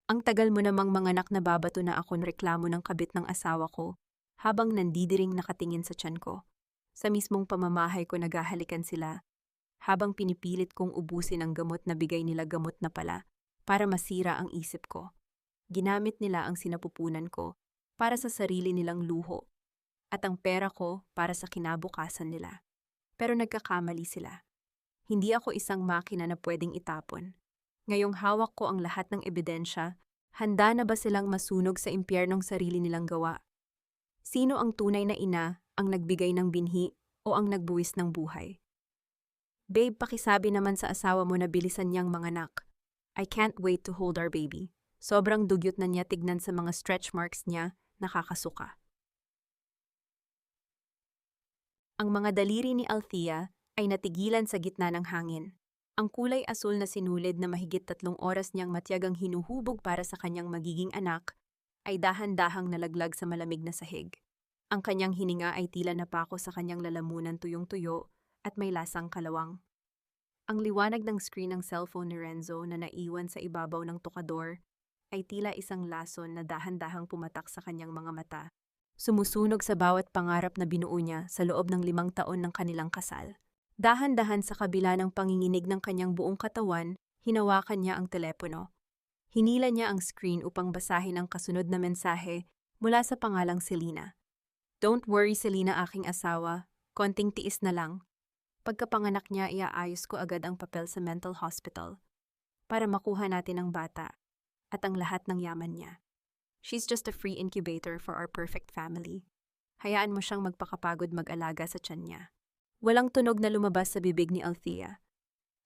Ang tagal mo namang manganak na babato na akong reklamo ng kabit ng asawa ko habang nandidiring nakatingin sa tiyan ko. Sa mismong pamamahay ko naghahalikan sila habang pinipilit kong ubusin ang gamot na bigay nila gamot na pala para masira ang isip ko. Ginamit nila ang sinapupunan ko para sa sarili nilang luho at ang pera ko para sa kinabukasan nila. Pero nagkakamali sila. Hindi ako isang makina na pwedeng itapon. Ngayong hawak ko ang lahat ng ebidensya, handa na ba silang masunog sa impyernong sarili nilang gawa? Sino ang tunay na ina, ang nagbigay ng binhi o ang nagbuwis ng buhay? Babe, pakisabi naman sa asawa mo na bilisan niyang manganak. I can't wait to hold our baby. Sobrang dugyot na niya tignan sa mga stretch marks niya, nakakasuka. Ang mga daliri ni Althea ay natigilan sa gitna ng hangin. Ang kulay asul na sinulid na mahigit 3 oras niyang matyagang hinuhubog para sa kanyang magiging anak ay dahan-dahang nalaglag sa malamig na sahig. Ang kanyang hininga ay tila napako sa kanyang lalamunan tuyong-tuyo at may lasang kalawang. Ang liwanag ng screen ng cellphone ni Renzo na naiwan sa ibabaw ng tukador ay tila isang lason na dahan-dahang pumatak sa kanyang mga mata. Sumusunog sa bawat pangarap na binuo niya sa loob ng 5 taon ng kanilang kasal. Dahan-dahan sa kabila ng panginginig ng kanyang buong katawan, hinawakan niya ang telepono. Hinila niya ang screen upang basahin ang kasunod na mensahe mula sa pangalang Selena. Don't worry, Selena, aking asawa. Konting tiis na lang. Pagkapanganak niya, iaayos ko agad ang papel sa mental hospital para makuha natin ang bata at ang lahat ng yaman niya. She's just a free incubator for our perfect family. Hayaan mo siyang magpakapagod mag-alaga sa tiyan niya. Walang tunog na lumabas sa bibig ni Althea.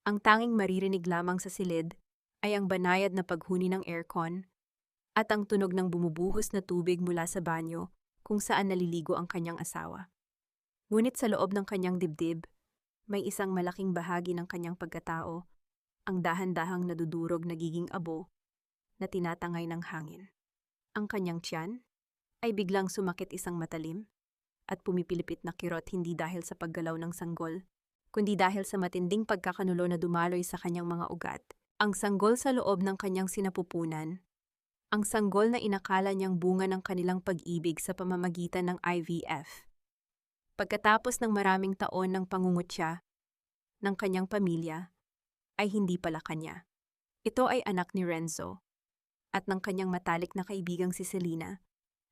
Ang tanging maririnig lamang sa silid ay ang banayad na paghuni ng aircon at ang tunog ng bumubuhos na tubig mula sa banyo kung saan naliligo ang kanyang asawa. Ngunit sa loob ng kanyang dibdib, may isang malaking bahagi ng kanyang pagkatao, ang dahan-dahang nadudurog nagiging abo na tinatangay ng hangin. Ang kanyang tiyan ay biglang sumakit isang matalim at pumipilipit na kirot hindi dahil sa paggalaw ng sanggol, kundi dahil sa matinding pagkakanulo na dumaloy sa kanyang mga ugat. Ang sanggol sa loob ng kanyang sinapupunan, ang sanggol na inakala niyang bunga ng kanilang pag-ibig sa pamamagitan ng IVF. Pagkatapos ng maraming taon ng pangungutya ng kanyang pamilya, ay hindi pala kanya. Ito ay anak ni Renzo at ng kanyang matalik na kaibigang si Selena.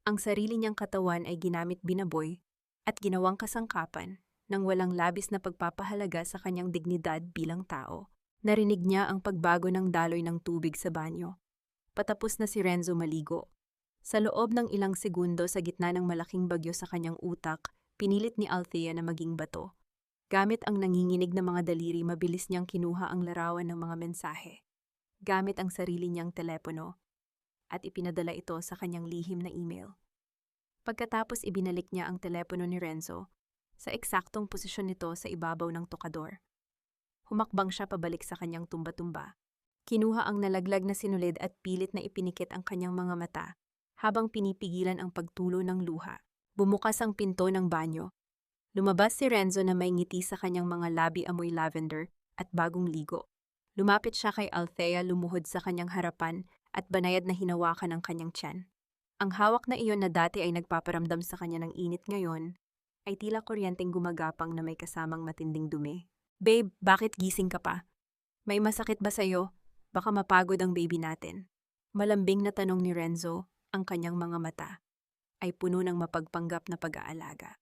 Ang sarili niyang katawan ay ginamit binaboy at ginawang kasangkapan ng walang labis na pagpapahalaga sa kanyang dignidad bilang tao. Narinig niya ang pagbago ng daloy ng tubig sa banyo. Patapos na si Renzo maligo. Sa loob ng ilang segundo sa gitna ng malaking bagyo sa kanyang utak, pinilit ni Althea na maging bato. Gamit ang nanginginig na mga daliri, mabilis niyang kinuha ang larawan ng mga mensahe. Gamit ang sarili niyang telepono, at ipinadala ito sa kanyang lihim na email. Pagkatapos ibinalik niya ang telepono ni Renzo sa eksaktong posisyon nito sa ibabaw ng tukador. Humakbang siya pabalik sa kanyang tumba-tumba. Kinuha ang nalaglag na sinulid at pilit na ipinikit ang kanyang mga mata habang pinipigilan ang pagtulo ng luha. Bumukas ang pinto ng banyo. Lumabas si Renzo na may ngiti sa kanyang mga labi amoy lavender at bagong ligo. Lumapit siya kay Althea, lumuhod sa kanyang harapan at banayad na hinawakan ang kanyang tiyan. Ang hawak na iyon na dati ay nagpaparamdam sa kanya ng init ngayon, ay tila kuryenteng gumagapang na may kasamang matinding dumi. Babe, bakit gising ka pa? May masakit ba sa'yo? Baka mapagod ang baby natin. Malambing na tanong ni Renzo, ang kanyang mga mata ay puno ng mapagpanggap na pag-aalaga.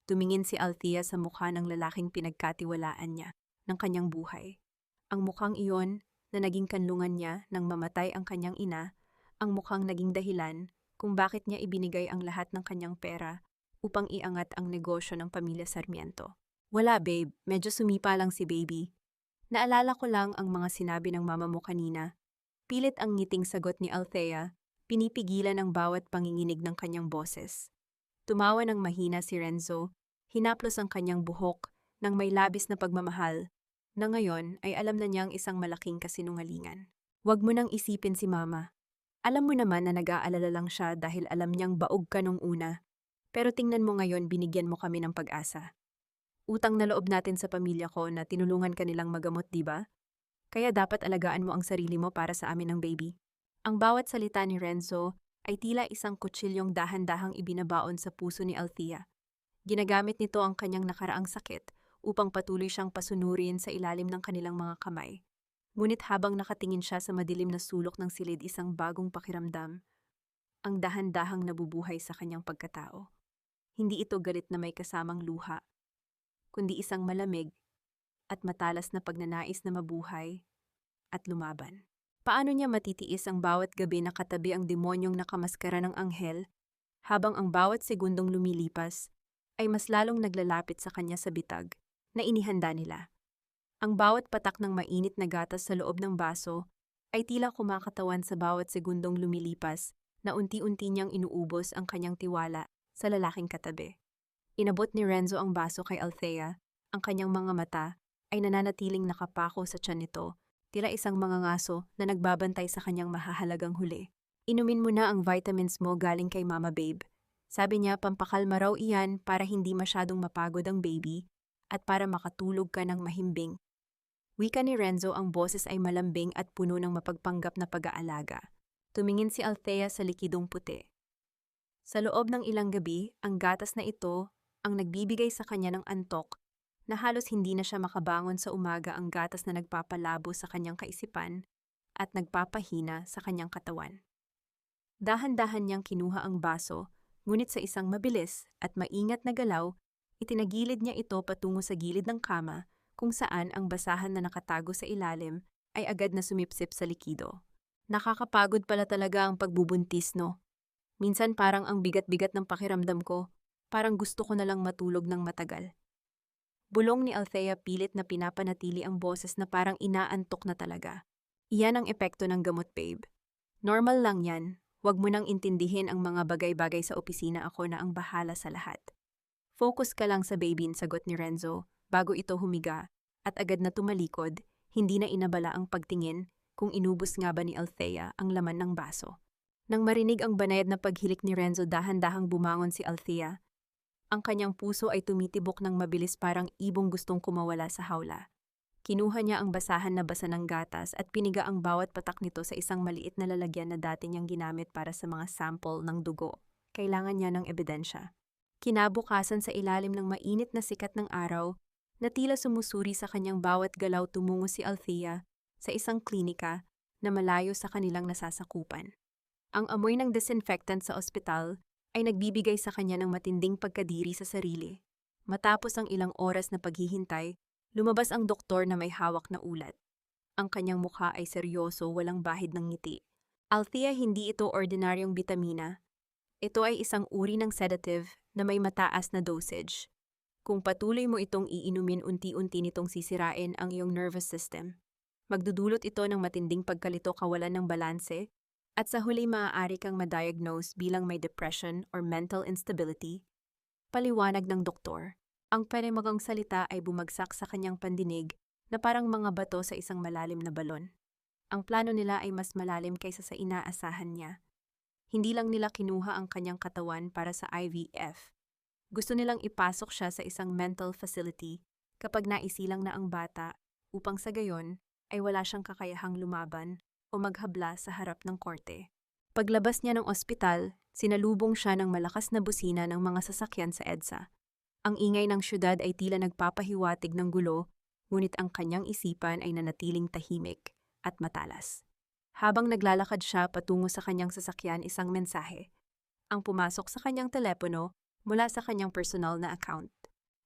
Tumingin si Althea sa mukha ng lalaking pinagkatiwalaan niya ng kanyang buhay. Ang mukhang iyon na naging kanlungan niya nang mamatay ang kanyang ina, ang mukhang naging dahilan kung bakit niya ibinigay ang lahat ng kanyang pera upang iangat ang negosyo ng pamilya Sarmiento. Wala babe, medyo sumipa lang si baby. Naalala ko lang ang mga sinabi ng mama mo kanina. Pilit ang ngiting sagot ni Althea, pinipigilan ang bawat panginginig ng kanyang boses. Tumawa ng mahina si Renzo, hinaplos ang kanyang buhok ng may labis na pagmamahal, na ngayon ay alam na niyang isang malaking kasinungalingan. Huwag mo nang isipin si mama. Alam mo naman na nag-aalala lang siya dahil alam niyang baog ka nung una. Pero tingnan mo ngayon, binigyan mo kami ng pag-asa. Utang na loob natin sa pamilya ko na tinulungan ka nilang magamot, di ba? Kaya dapat alagaan mo ang sarili mo para sa amin ng baby. Ang bawat salita ni Renzo ay tila isang kutsilyong dahan-dahang ibinabaon sa puso ni Althea. Ginagamit nito ang kanyang nakaraang sakit upang patuloy siyang pasunurin sa ilalim ng kanilang mga kamay. Ngunit habang nakatingin siya sa madilim na sulok ng silid, isang bagong pakiramdam ang dahan-dahang nabubuhay sa kanyang pagkatao. Hindi ito galit na may kasamang luha, kundi isang malamig at matalas na pagnanais na mabuhay at lumaban. Paano niya matitiis ang bawat gabi na katabi ang demonyong nakamaskara ng anghel, habang ang bawat segundong lumilipas ay mas lalong naglalapit sa kanya sa bitag na inihanda nila. Ang bawat patak ng mainit na gatas sa loob ng baso ay tila kumakatawan sa bawat segundong lumilipas na unti-unti niyang inuubos ang kanyang tiwala sa lalaking katabi. Inabot ni Renzo ang baso kay Althea, ang kanyang mga mata ay nananatiling nakapako sa tiyan nito, tila isang mangangaso na nagbabantay sa kanyang mahahalagang huli. Inumin mo na ang vitamins mo galing kay Mama Babe. Sabi niya pampakalma raw iyan para hindi masyadong mapagod ang baby at para makatulog ka ng mahimbing. Wika ni Renzo, ang boses ay malambing at puno ng mapagpanggap na pag-aalaga. Tumingin si Althea sa likidong puti. Sa loob ng ilang gabi, ang gatas na ito ang nagbibigay sa kanya ng antok na halos hindi na siya makabangon sa umaga, ang gatas na nagpapalabo sa kanyang kaisipan at nagpapahina sa kanyang katawan. Dahan-dahan niyang kinuha ang baso, ngunit sa isang mabilis at maingat na galaw, itinagilid niya ito patungo sa gilid ng kama, kung saan ang basahan na nakatago sa ilalim ay agad na sumipsip sa likido. Nakakapagod pala talaga ang pagbubuntis, no? Minsan parang ang bigat-bigat ng pakiramdam ko, parang gusto ko na lang matulog ng matagal. Bulong ni Althea, pilit na pinapanatili ang boses na parang inaantok na talaga. Iyan ang epekto ng gamot, babe. Normal lang yan. Huwag mo nang intindihin ang mga bagay-bagay sa opisina, ako na ang bahala sa lahat. Focus ka lang sa baby, sagot ni Renzo, bago ito humiga, at agad na tumalikod, hindi na inabala ang pagtingin kung inubos nga ba ni Althea ang laman ng baso. Nang marinig ang banayad na paghilik ni Renzo, dahan-dahang bumangon si Althea. Ang kanyang puso ay tumitibok ng mabilis, parang ibong gustong kumawala sa hawla. Kinuha niya ang basahan na basa ng gatas at piniga ang bawat patak nito sa isang maliit na lalagyan na dati niyang ginamit para sa mga sample ng dugo. Kailangan niya ng ebidensya. Kinabukasan, sa ilalim ng mainit na sikat ng araw, na tila sumusuri sa kanyang bawat galaw, tumungo si Althea sa isang klinika na malayo sa kanilang nasasakupan. Ang amoy ng disinfectant sa ospital ay nagbibigay sa kanya ng matinding pagkadiri sa sarili. Matapos ang ilang oras na paghihintay, lumabas ang doktor na may hawak na ulat. Ang kanyang mukha ay seryoso, walang bahid ng ngiti. Althea, hindi ito ordinaryong bitamina. Ito ay isang uri ng sedative na may mataas na dosage. Kung patuloy mo itong iinumin, unti-unti nitong sisirain ang iyong nervous system. Magdudulot ito ng matinding pagkalito, kawalan ng balanse, at sa huli maaari kang ma-diagnose bilang may depression or mental instability. Paliwanag ng doktor. Ang panimagang salita ay bumagsak sa kanyang pandinig na parang mga bato sa isang malalim na balon. Ang plano nila ay mas malalim kaysa sa inaasahan niya. Hindi lang nila kinuha ang kanyang katawan para sa IVF. Gusto nilang ipasok siya sa isang mental facility kapag naisilang na ang bata, upang sa gayon ay wala siyang kakayahang lumaban o maghabla sa harap ng korte. Paglabas niya ng ospital, sinalubong siya ng malakas na busina ng mga sasakyan sa EDSA. Ang ingay ng syudad ay tila nagpapahiwatig ng gulo, ngunit ang kanyang isipan ay nanatiling tahimik at matalas. Habang naglalakad siya patungo sa kanyang sasakyan, isang mensahe ang pumasok sa kanyang telepono mula sa kanyang personal na account.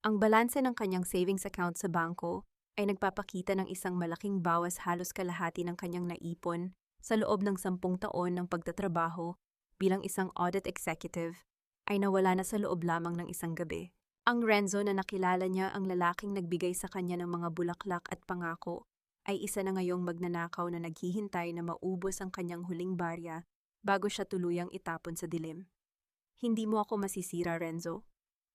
Ang balanse ng kanyang savings account sa bangko ay nagpapakita ng isang malaking bawas, halos kalahati ng kanyang naipon sa loob ng 10 taon ng pagtatrabaho bilang isang audit executive ay nawala na sa loob lamang ng isang gabi. Ang Renzo na nakilala niya, ang lalaking nagbigay sa kanya ng mga bulaklak at pangako, ay isa na ngayong magnanakaw na naghihintay na maubos ang kanyang huling barya bago siya tuluyang itapon sa dilim. Hindi mo ako masisira, Renzo.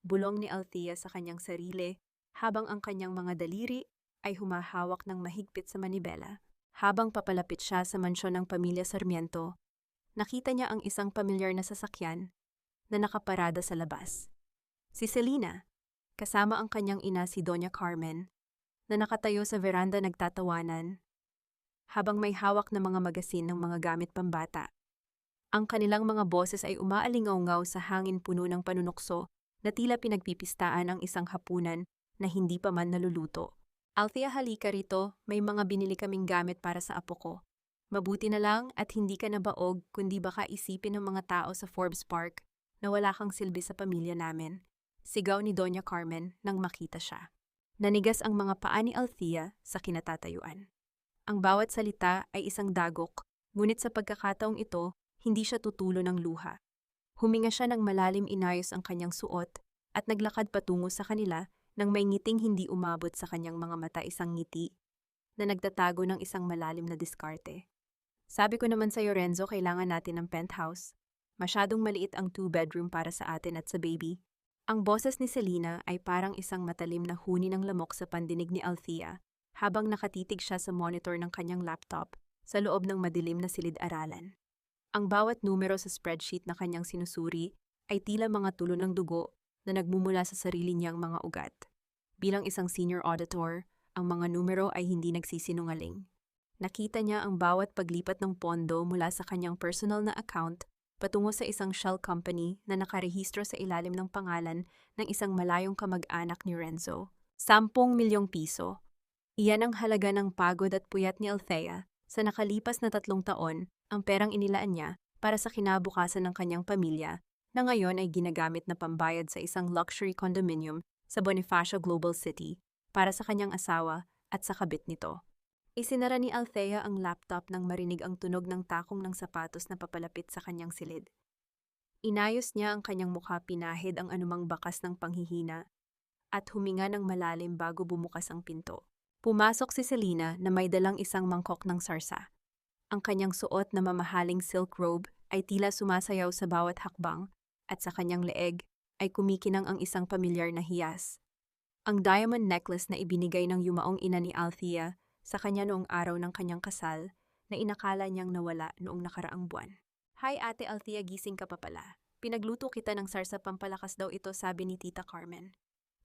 Bulong ni Althea sa kanyang sarili habang ang kanyang mga daliri ay humahawak ng mahigpit sa manibela. Habang papalapit siya sa mansyon ng pamilya Sarmiento, nakita niya ang isang pamilyar na sasakyan na nakaparada sa labas. Si Selena, kasama ang kanyang ina si Doña Carmen, na nakatayo sa veranda nagtatawanan. habang may hawak na mga magasin ng mga gamit pambata. Ang kanilang mga boses ay umaalingaw-ngaw sa hangin puno ng panunukso na tila pinagpipistaan ang isang hapunan na hindi pa man naluluto. Althea, halika rito, may mga binili kaming gamit para sa apo ko. Mabuti na lang at hindi ka nabaog kundi baka isipin ng mga tao sa Forbes Park na wala kang silbi sa pamilya namin. Sigaw ni Doña Carmen nang makita siya. Nanigas ang mga paa ni Althea sa kinatatayuan. Ang bawat salita ay isang dagok, ngunit sa pagkakataong ito, hindi siya tutulo ng luha. Huminga siya ng malalim, inayos ang kanyang suot at naglakad patungo sa kanila nang may ngiting hindi umabot sa kanyang mga mata, isang ngiti na nagtatago ng isang malalim na diskarte. Sabi ko naman sa'yo, Renzo, kailangan natin ng penthouse. Masyadong maliit ang 2-bedroom para sa atin at sa baby. Ang boses ni Selena ay parang isang matalim na huni ng lamok sa pandinig ni Althea habang nakatitig siya sa monitor ng kanyang laptop sa loob ng madilim na silid-aralan. Ang bawat numero sa spreadsheet na kanyang sinusuri ay tila mga tulo ng dugo na nagmumula sa sarili niyang mga ugat. Bilang isang senior auditor, ang mga numero ay hindi nagsisinungaling. Nakita niya ang bawat paglipat ng pondo mula sa kanyang personal na account patungo sa isang shell company na nakarehistro sa ilalim ng pangalan ng isang malayong kamag-anak ni Renzo. 10 milyong piso. Iyan ang halaga ng pagod at puyat ni Althea sa nakalipas na 3 taon, ang perang inilaan niya para sa kinabukasan ng kanyang pamilya na ngayon ay ginagamit na pambayad sa isang luxury condominium sa Bonifacio Global City para sa kanyang asawa at sa kabit nito. Isinara ni Althea ang laptop nang marinig ang tunog ng takong ng sapatos na papalapit sa kanyang silid. Inayos niya ang kanyang mukha, pinahid ang anumang bakas ng panghihina at huminga ng malalim bago bumukas ang pinto. Pumasok si Selena na may dalang isang mangkok ng sarsa. Ang kanyang suot na mamahaling silk robe ay tila sumasayaw sa bawat hakbang at sa kanyang leeg ay kumikinang ang isang pamilyar na hiyas. Ang diamond necklace na ibinigay ng yumaong ina ni Althea sa kanya noong araw ng kanyang kasal na inakala niyang nawala noong nakaraang buwan. Hi Ate Althea, gising ka pa pala. Pinagluto kita ng sarsa, pampalakas daw ito, sabi ni Tita Carmen.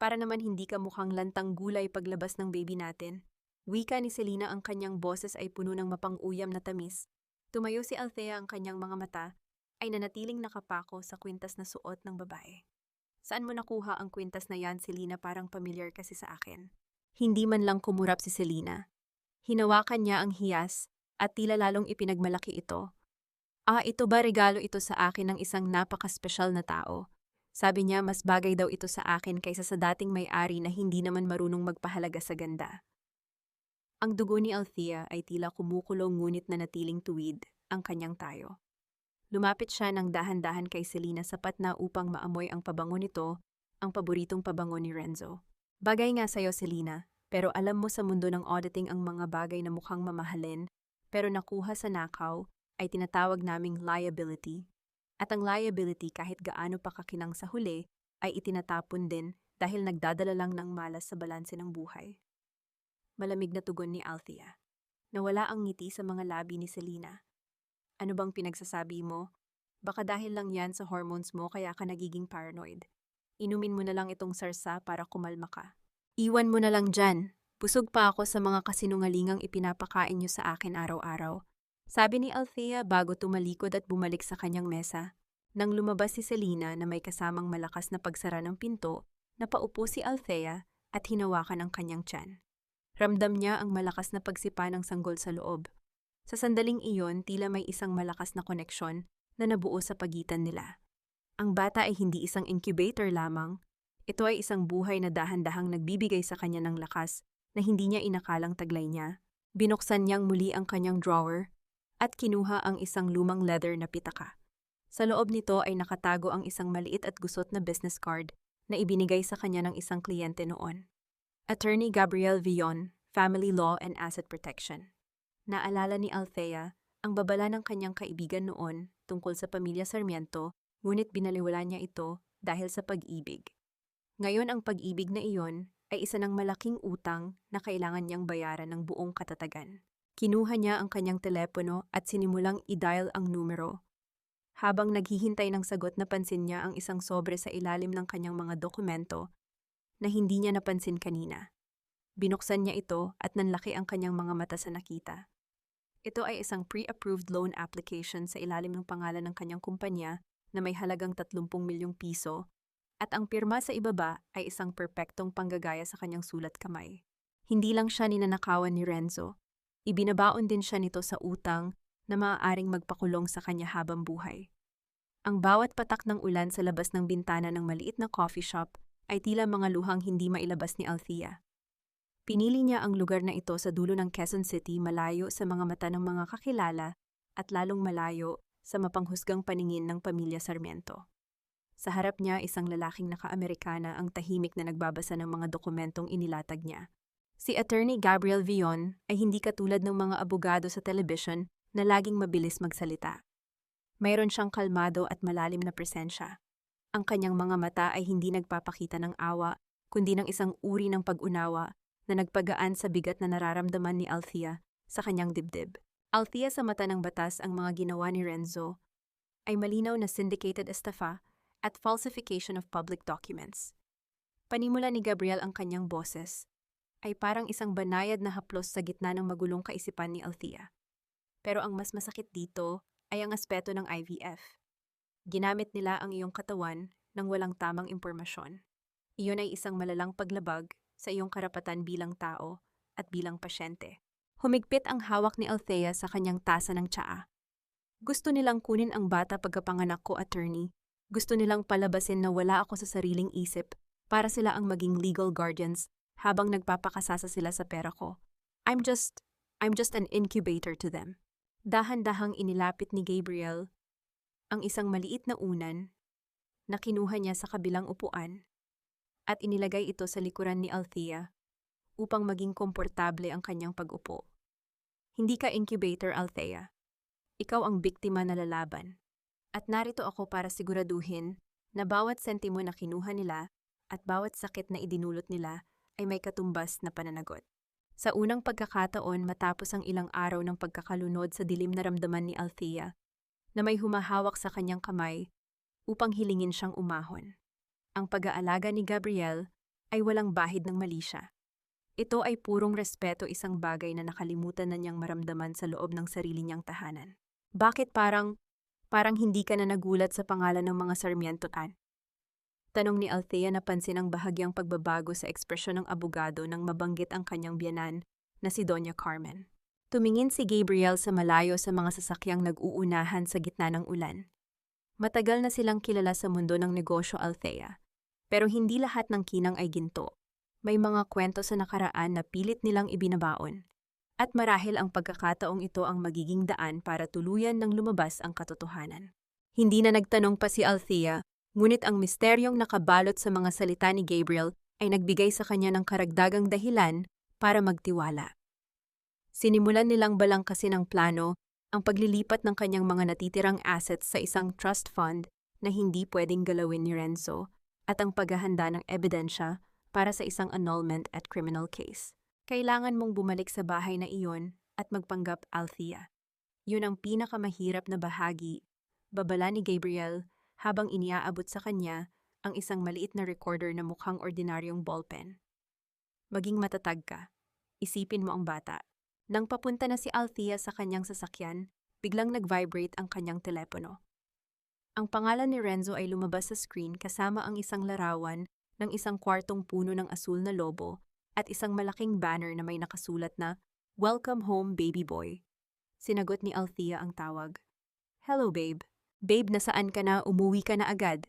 Para naman hindi ka mukhang lantang gulay paglabas ng baby natin. Wika ni Selena, ang kanyang boses ay puno ng mapang-uyam na tamis. Tumayo si Althea, ang kanyang mga mata ay nanatiling nakapako sa kwintas na suot ng babae. Saan mo nakuha ang kwintas na yan, Selena? Parang familiar kasi sa akin. Hindi man lang kumurap si Selena. Hinawakan niya ang hiyas at tila lalong ipinagmalaki ito. Ito ba, regalo ito sa akin ng isang napaka-special na tao? Sabi niya, mas bagay daw ito sa akin kaysa sa dating may-ari na hindi naman marunong magpahalaga sa ganda. Ang dugo ni Althea ay tila kumukulong, ngunit nanatiling tuwid ang kanyang tayo. Lumapit siya ng dahan-dahan kay Selena, sapat na upang maamoy ang pabango nito, ang paboritong pabango ni Renzo. Bagay nga sa'yo, Selena, pero alam mo sa mundo ng auditing ang mga bagay na mukhang mamahalin pero nakuha sa nakaw ay tinatawag naming liability. At ang liability, kahit gaano pa kakinang sa huli, ay itinatapon din dahil nagdadala lang ng malas sa balanse ng buhay. Malamig na tugon ni Althea. Nawala ang ngiti sa mga labi ni Selena. Ano bang pinagsasabi mo? Baka dahil lang yan sa hormones mo kaya ka nagiging paranoid. Inumin mo na lang itong sarsa para kumalma ka. Iwan mo na lang dyan. Busog pa ako sa mga kasinungalingang ipinapakain niyo sa akin araw-araw. Sabi ni Althea bago tumalikod at bumalik sa kanyang mesa. Nang lumabas si Selena na may kasamang malakas na pagsara ng pinto, napaupo si Althea at hinawakan ang kanyang tiyan. Ramdam niya ang malakas na pagsipa ng sanggol sa loob. Sa sandaling iyon, tila may isang malakas na koneksyon na nabuo sa pagitan nila. Ang bata ay hindi isang incubator lamang. Ito ay isang buhay na dahan-dahang nagbibigay sa kanya ng lakas na hindi niya inakalang taglay niya. Binuksan niyang muli ang kanyang drawer at kinuha ang isang lumang leather na pitaka. Sa loob nito ay nakatago ang isang maliit at gusot na business card na ibinigay sa kanya ng isang kliyente noon. Attorney Gabriel Villon, Family Law and Asset Protection. Naalala ni Althea ang babala ng kanyang kaibigan noon tungkol sa pamilya Sarmiento, ngunit binaliwala niya ito dahil sa pag-ibig. Ngayon ang pag-ibig na iyon ay isa ng malaking utang na kailangan niyang bayaran ng buong katatagan. Kinuha niya ang kanyang telepono at sinimulang i-dial ang numero. Habang naghihintay ng sagot, napansin niya ang isang sobre sa ilalim ng kanyang mga dokumento na hindi niya napansin kanina. Binuksan niya ito at nanlaki ang kanyang mga mata sa nakita. Ito ay isang pre-approved loan application sa ilalim ng pangalan ng kanyang kumpanya na may halagang 30 milyong piso at ang pirma sa ibaba ay isang perpektong panggagaya sa kanyang sulat kamay. Hindi lang siya ninanakawan ni Renzo, ibinabaon din siya nito sa utang na maaaring magpakulong sa kanya habang buhay. Ang bawat patak ng ulan sa labas ng bintana ng maliit na coffee shop ay tila mga luhang hindi mailabas ni Althea. Pinili niya ang lugar na ito sa dulo ng Quezon City, malayo sa mga mata ng mga kakilala at lalong malayo sa mapanghusgang paningin ng pamilya Sarmiento. Sa harap niya, isang lalaking naka-Amerikana ang tahimik na nagbabasa ng mga dokumentong inilatag niya. Si Attorney Gabriel Villon ay hindi katulad ng mga abogado sa television na laging mabilis magsalita. Mayroon siyang kalmado at malalim na presensya. Ang kanyang mga mata ay hindi nagpapakita ng awa, kundi ng isang uri ng pag-unawa na nagpagaan sa bigat na nararamdaman ni Althea sa kanyang dibdib. Althea, sa mata ng batas, ang mga ginawa ni Renzo ay malinaw na syndicated estafa at falsification of public documents. Panimula ni Gabriel ang kanyang boses ay parang isang banayad na haplos sa gitna ng magulong kaisipan ni Althea. Pero ang mas masakit dito ay ang aspeto ng IVF. Ginamit nila ang iyong katawan ng walang tamang impormasyon. Iyon ay isang malalang paglabag sa iyong karapatan bilang tao at bilang pasyente. Humigpit ang hawak ni Althea sa kanyang tasa ng tsaa. Gusto nilang kunin ang bata pagkapanganak ko, attorney. Gusto nilang palabasin na wala ako sa sariling isip para sila ang maging legal guardians habang nagpapakasasa sila sa pera ko. I'm just an incubator to them. Dahan-dahang inilapit ni Gabriel ang isang maliit na unan na kinuha niya sa kabilang upuan at inilagay ito sa likuran ni Althea upang maging komportable ang kanyang pag-upo. Hindi ka incubator, Althea. Ikaw ang biktima na lalaban. At narito ako para siguraduhin na bawat sentimo na kinuha nila at bawat sakit na idinulot nila ay may katumbas na pananagot. Sa unang pagkakataon, matapos ang ilang araw ng pagkakalunod sa dilim na ramdaman ni Althea, na may humahawak sa kanyang kamay upang hilingin siyang umahon. Ang pag-aalaga ni Gabriel ay walang bahid ng mali siya. Ito ay purong respeto, isang bagay na nakalimutan na niyang maramdaman sa loob ng sarili niyang tahanan. Bakit parang hindi ka na nagulat sa pangalan ng mga Sarmientoan? Tanong ni Althea, napansin ang bahagyang pagbabago sa ekspresyon ng abogado nang mabanggit ang kanyang biyanan na si Doña Carmen. Tumingin si Gabriel sa malayo sa mga sasakyang nag-uunahan sa gitna ng ulan. Matagal na silang kilala sa mundo ng negosyo, Althea. Pero hindi lahat ng kinang ay ginto. May mga kwento sa nakaraan na pilit nilang ibinabaon. At marahil ang pagkakataong ito ang magiging daan para tuluyan ng lumabas ang katotohanan. Hindi na nagtanong pa si Althea, ngunit ang misteryong nakabalot sa mga salita ni Gabriel ay nagbigay sa kanya ng karagdagang dahilan para magtiwala. Sinimulan nilang balangkasin ng plano ang paglilipat ng kanyang mga natitirang assets sa isang trust fund na hindi pwedeng galawin ni Renzo at ang paghahanda ng ebidensya para sa isang annulment at criminal case. Kailangan mong bumalik sa bahay na iyon at magpanggap, Althea. Yun ang pinakamahirap na bahagi, babala ni Gabriel habang iniaabot sa kanya ang isang maliit na recorder na mukhang ordinaryong ballpen. Maging matatag ka. Isipin mo ang bata. Nang papunta na si Althea sa kanyang sasakyan, biglang nag-vibrate ang kanyang telepono. Ang pangalan ni Renzo ay lumabas sa screen kasama ang isang larawan ng isang kwartong puno ng asul na lobo at isang malaking banner na may nakasulat na "Welcome home, baby boy." Sinagot ni Althea ang tawag. "Hello, babe. Babe, nasaan ka na? Umuwi ka na agad.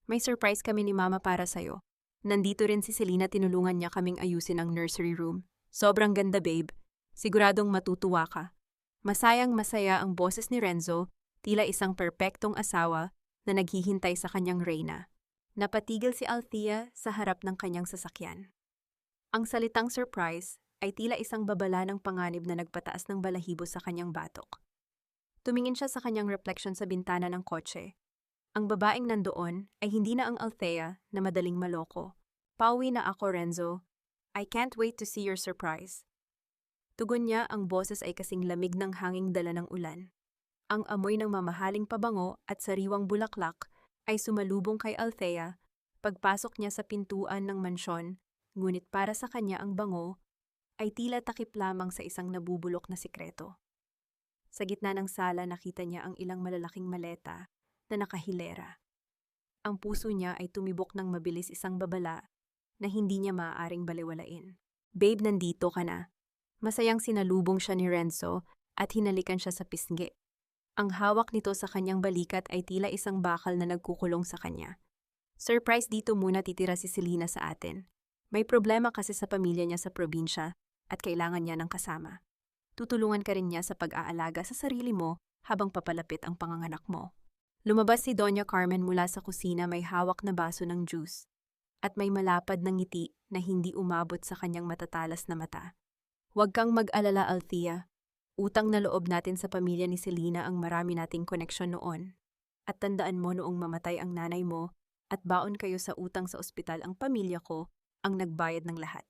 May surprise kami ni Mama para sa'yo. Nandito rin si Selena, tinulungan niya kaming ayusin ang nursery room. Sobrang ganda, babe. Siguradong matutuwa ka." Masayang-masaya ang boses ni Renzo, tila isang perpektong asawa na naghihintay sa kanyang reyna. Napatigil si Althea sa harap ng kanyang sasakyan. Ang salitang surprise ay tila isang babala ng panganib na nagpataas ng balahibo sa kanyang batok. Tumingin siya sa kanyang reflection sa bintana ng kotse. Ang babaeng nandoon ay hindi na ang Althea na madaling maloko. "Pauwi na ako, Renzo. I can't wait to see your surprise." Tugon niya, ang boses ay kasing lamig ng hanging dala ng ulan. Ang amoy ng mamahaling pabango at sariwang bulaklak ay sumalubong kay Althea pagpasok niya sa pintuan ng mansyon, ngunit para sa kanya ang bango ay tila takip lamang sa isang nabubulok na sikreto. Sa gitna ng sala nakita niya ang ilang malalaking maleta na nakahilera. Ang puso niya ay tumibok ng mabilis, isang babala na hindi niya maaaring balewalain. Babe, nandito ka na. Masayang sinalubong siya ni Renzo at hinalikan siya sa pisngi. Ang hawak nito sa kanyang balikat ay tila isang bakal na nagkukulong sa kanya. Surprise, dito muna titira si Selena sa atin. May problema kasi sa pamilya niya sa probinsya at kailangan niya ng kasama. Tutulungan ka rin niya sa pag-aalaga sa sarili mo habang papalapit ang panganganak mo. Lumabas si Doña Carmen mula sa kusina, may hawak na baso ng juice at may malapad na ngiti na hindi umabot sa kanyang matatalas na mata. Huwag kang mag-alala, Althea. Utang na loob natin sa pamilya ni Selena ang marami nating koneksyon noon. At tandaan mo, noong mamatay ang nanay mo at baon kayo sa utang sa ospital, ang pamilya ko ang nagbayad ng lahat.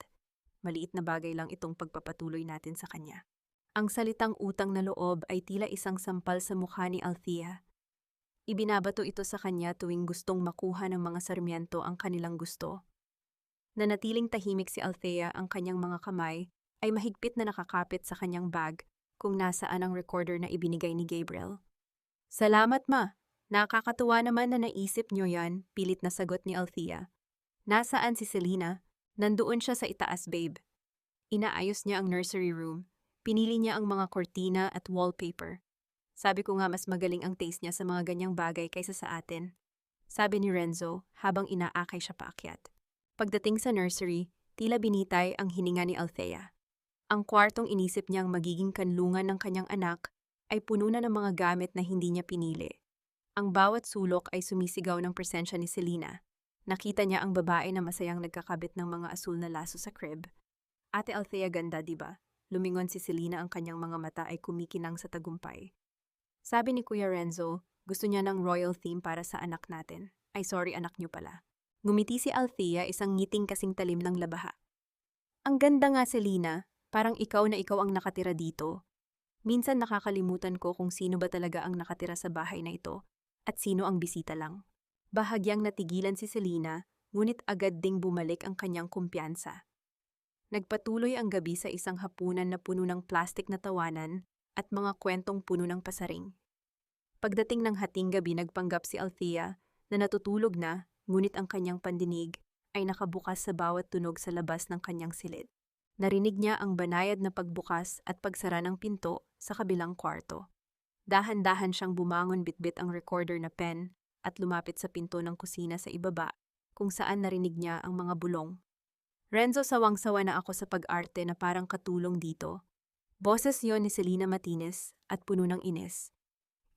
Maliit na bagay lang itong pagpapatuloy natin sa kanya. Ang salitang utang na loob ay tila isang sampal sa mukha ni Althea. Ibinabato ito sa kanya tuwing gustong makuha ng mga Sarmiento ang kanilang gusto. Nanatiling tahimik si Althea, ang kanyang mga kamay ay mahigpit na nakakapit sa kanyang bag kung nasaan ang recorder na ibinigay ni Gabriel. Salamat, ma. Nakakatuwa naman na naisip niyo yan, pilit na sagot ni Althea. Nasaan si Selena? Nandoon siya sa itaas, babe. Inaayos niya ang nursery room. Pinili niya ang mga kortina at wallpaper. Sabi ko nga mas magaling ang taste niya sa mga ganyang bagay kaysa sa atin. Sabi ni Renzo habang inaakay siya paakyat. Pagdating sa nursery, tila binitay ang hininga ni Althea. Ang kwartong inisip niyang magiging kanlungan ng kanyang anak ay puno na ng mga gamit na hindi niya pinili. Ang bawat sulok ay sumisigaw ng presensya ni Selena. Nakita niya ang babae na masayang nagkakabit ng mga asul na laso sa crib. Ate Althea, ganda, diba? Lumingon si Selena, ang kanyang mga mata ay kumikinang sa tagumpay. Sabi ni Kuya Renzo, gusto niya ng royal theme para sa anak natin. Ay sorry, anak niyo pala. Ngumiti si Althea, isang ngiting kasing talim ng labaha. Ang ganda nga, Selena, parang ikaw na ikaw ang nakatira dito. Minsan nakakalimutan ko kung sino ba talaga ang nakatira sa bahay na ito at sino ang bisita lang. Bahagyang natigilan si Selena, ngunit agad ding bumalik ang kanyang kumpiyansa. Nagpatuloy ang gabi sa isang hapunan na puno ng plastik na tawanan at mga kwentong puno ng pasaring. Pagdating ng hating gabi, nagpanggap si Althea na natutulog na, ngunit ang kanyang pandinig ay nakabukas sa bawat tunog sa labas ng kanyang silid. Narinig niya ang banayad na pagbukas at pagsara ng pinto sa kabilang kwarto. Dahan-dahan siyang bumangon, bitbit ang recorder na pen at lumapit sa pinto ng kusina sa ibaba kung saan narinig niya ang mga bulong. Renzo, sawang-sawa na ako sa pag-arte na parang katulong dito. Boses yon ni Selena Martinez at puno ng inis.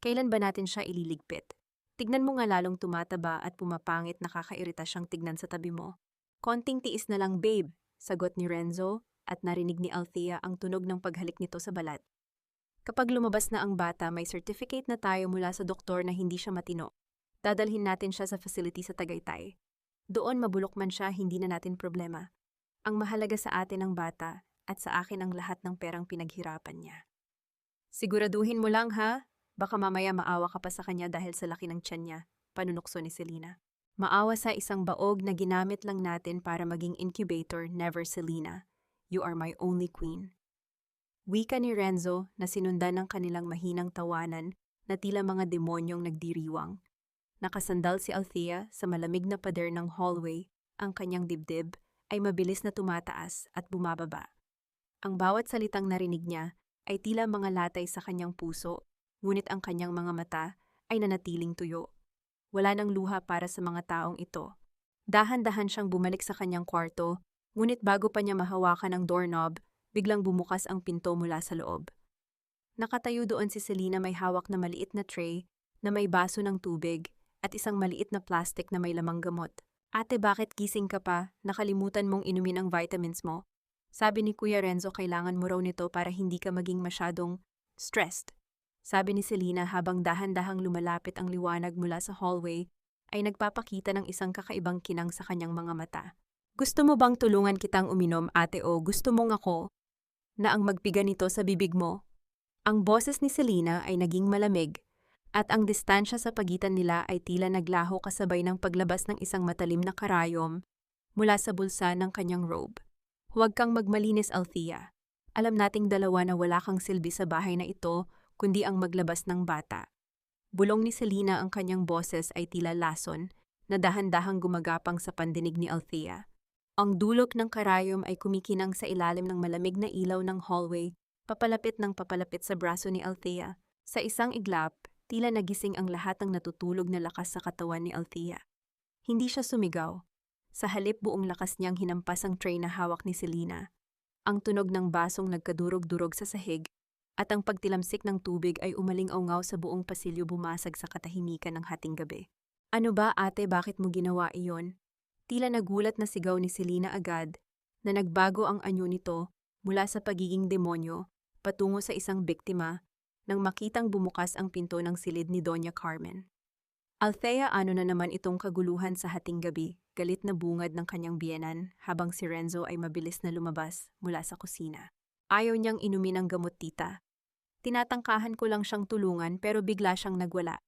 Kailan ba natin siya ililigpit? Tignan mo nga, lalong tumataba at pumapangit, nakakairita siyang tignan sa tabi mo. Konting tiis na lang, babe, sagot ni Renzo at narinig ni Althea ang tunog ng paghalik nito sa balat. Kapag lumabas na ang bata, may certificate na tayo mula sa doktor na hindi siya matino. Dadalhin natin siya sa facility sa Tagaytay. Doon mabulok man siya, hindi na natin problema. Ang mahalaga sa atin ang bata at sa akin ang lahat ng perang pinaghirapan niya. Siguraduhin mo lang, ha? Baka mamaya maawa ka pa sa kanya dahil sa laki ng tiyan niya, panunukso ni Selena. Maawa sa isang baog na ginamit lang natin para maging incubator, never, Selena. You are my only queen. Wika ni Renzo na sinundan ng kanilang mahinang tawanan na tila mga demonyong nagdiriwang. Nakasandal si Althea sa malamig na pader ng hallway, ang kanyang dibdib ay mabilis na tumataas at bumababa. Ang bawat salitang narinig niya ay tila mga latay sa kanyang puso, ngunit ang kanyang mga mata ay nanatiling tuyo. Wala nang luha para sa mga taong ito. Dahan-dahan siyang bumalik sa kanyang kwarto, ngunit bago pa niya mahawakan ang doorknob, biglang bumukas ang pinto mula sa loob. Nakatayo doon si Selena, may hawak na maliit na tray na may baso ng tubig at isang maliit na plastic na may lamang gamot. Ate, bakit gising ka pa? Nakalimutan mong inumin ang vitamins mo. Sabi ni Kuya Renzo, kailangan mo raw nito para hindi ka maging masyadong stressed. Sabi ni Selena habang dahan-dahang lumalapit ang liwanag mula sa hallway ay nagpapakita ng isang kakaibang kinang sa kanyang mga mata. Gusto mo bang tulungan kitang uminom, ate, o gusto mong ako na ang magpiga nito sa bibig mo? Ang boses ni Selena ay naging malamig at ang distansya sa pagitan nila ay tila naglaho kasabay ng paglabas ng isang matalim na karayom mula sa bulsa ng kanyang robe. Huwag kang magmalinis, Althea. Alam nating dalawa na wala kang silbi sa bahay na ito kundi ang maglabas ng bata. Bulong ni Selena ang kanyang boses ay tila lason na dahan-dahang gumagapang sa pandinig ni Althea. Ang dulok ng karayom ay kumikinang sa ilalim ng malamig na ilaw ng hallway, papalapit ng papalapit sa braso ni Althea. Sa isang iglap, tila nagising ang lahat ng natutulog na lakas sa katawan ni Althea. Hindi siya sumigaw. Sa halip buong lakas niyang hinampas ang tray na hawak ni Selena. Ang tunog ng basong nagkadurog-durog sa sahig at ang pagtilamsik ng tubig ay umaling-aungaw sa buong pasilyo bumasag sa katahimikan ng hating gabi. Ano ba ate, bakit mo ginawa iyon? Tila nagulat na sigaw ni Selena agad na nagbago ang anyo nito mula sa pagiging demonyo patungo sa isang biktima nang makitang bumukas ang pinto ng silid ni Doña Carmen. Althea, ano na naman itong kaguluhan sa hating gabi, galit na bungad ng kanyang biyenan habang si Renzo ay mabilis na lumabas mula sa kusina. Ayaw niyang inumin ang gamot, tita. Tinatangkahan ko lang siyang tulungan pero bigla siyang nagwala.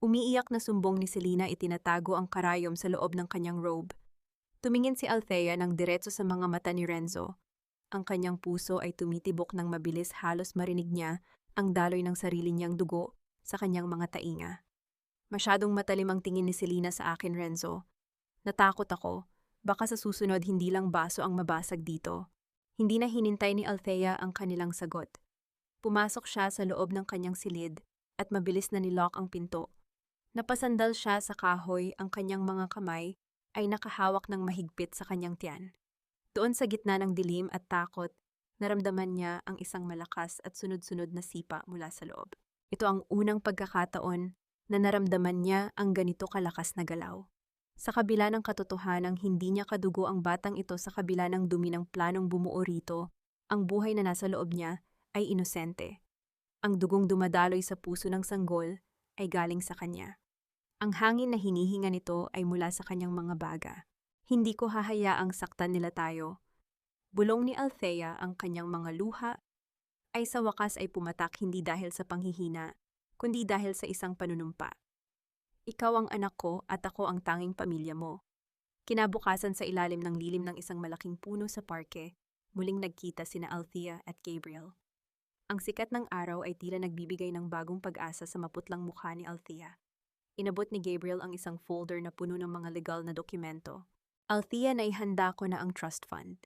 Umiiyak na sumbong ni Selena, itinatago ang karayom sa loob ng kanyang robe. Tumingin si Althea ng diretso sa mga mata ni Renzo. Ang kanyang puso ay tumitibok ng mabilis, halos marinig niya ang daloy ng sarili niyang dugo sa kanyang mga tainga. Masyadong matalim ang tingin ni Selena sa akin, Renzo. Natakot ako. Baka sa susunod hindi lang baso ang mabasag dito. Hindi na hinintay ni Althea ang kanilang sagot. Pumasok siya sa loob ng kanyang silid at mabilis na nilock ang pinto. Napasandal siya sa kahoy, ang kanyang mga kamay ay nakahawak ng mahigpit sa kanyang tiyan. Doon sa gitna ng dilim at takot, naramdaman niya ang isang malakas at sunod-sunod na sipa mula sa loob. Ito ang unang pagkakataon na naramdaman niya ang ganito kalakas na galaw. Sa kabila ng katotohanang hindi niya kadugo ang batang ito, sa kabila ng dumi ng planong bumuo rito, ang buhay na nasa loob niya ay inosente. Ang dugong dumadaloy sa puso ng sanggol ay galing sa kanya. Ang hangin na hinihinga nito ay mula sa kanyang mga baga. Hindi ko hahayaang saktan nila tayo. Bulong ni Althea, ang kanyang mga luha ay sa wakas ay pumatak, hindi dahil sa panghihina, kundi dahil sa isang panunumpa. Ikaw ang anak ko at ako ang tanging pamilya mo. Kinabukasan, sa ilalim ng lilim ng isang malaking puno sa parke, muling nagkita sina Althea at Gabriel. Ang sikat ng araw ay tila nagbibigay ng bagong pag-asa sa maputlang mukha ni Althea. Inabot ni Gabriel ang isang folder na puno ng mga legal na dokumento. Althea, naihanda ko na ang trust fund.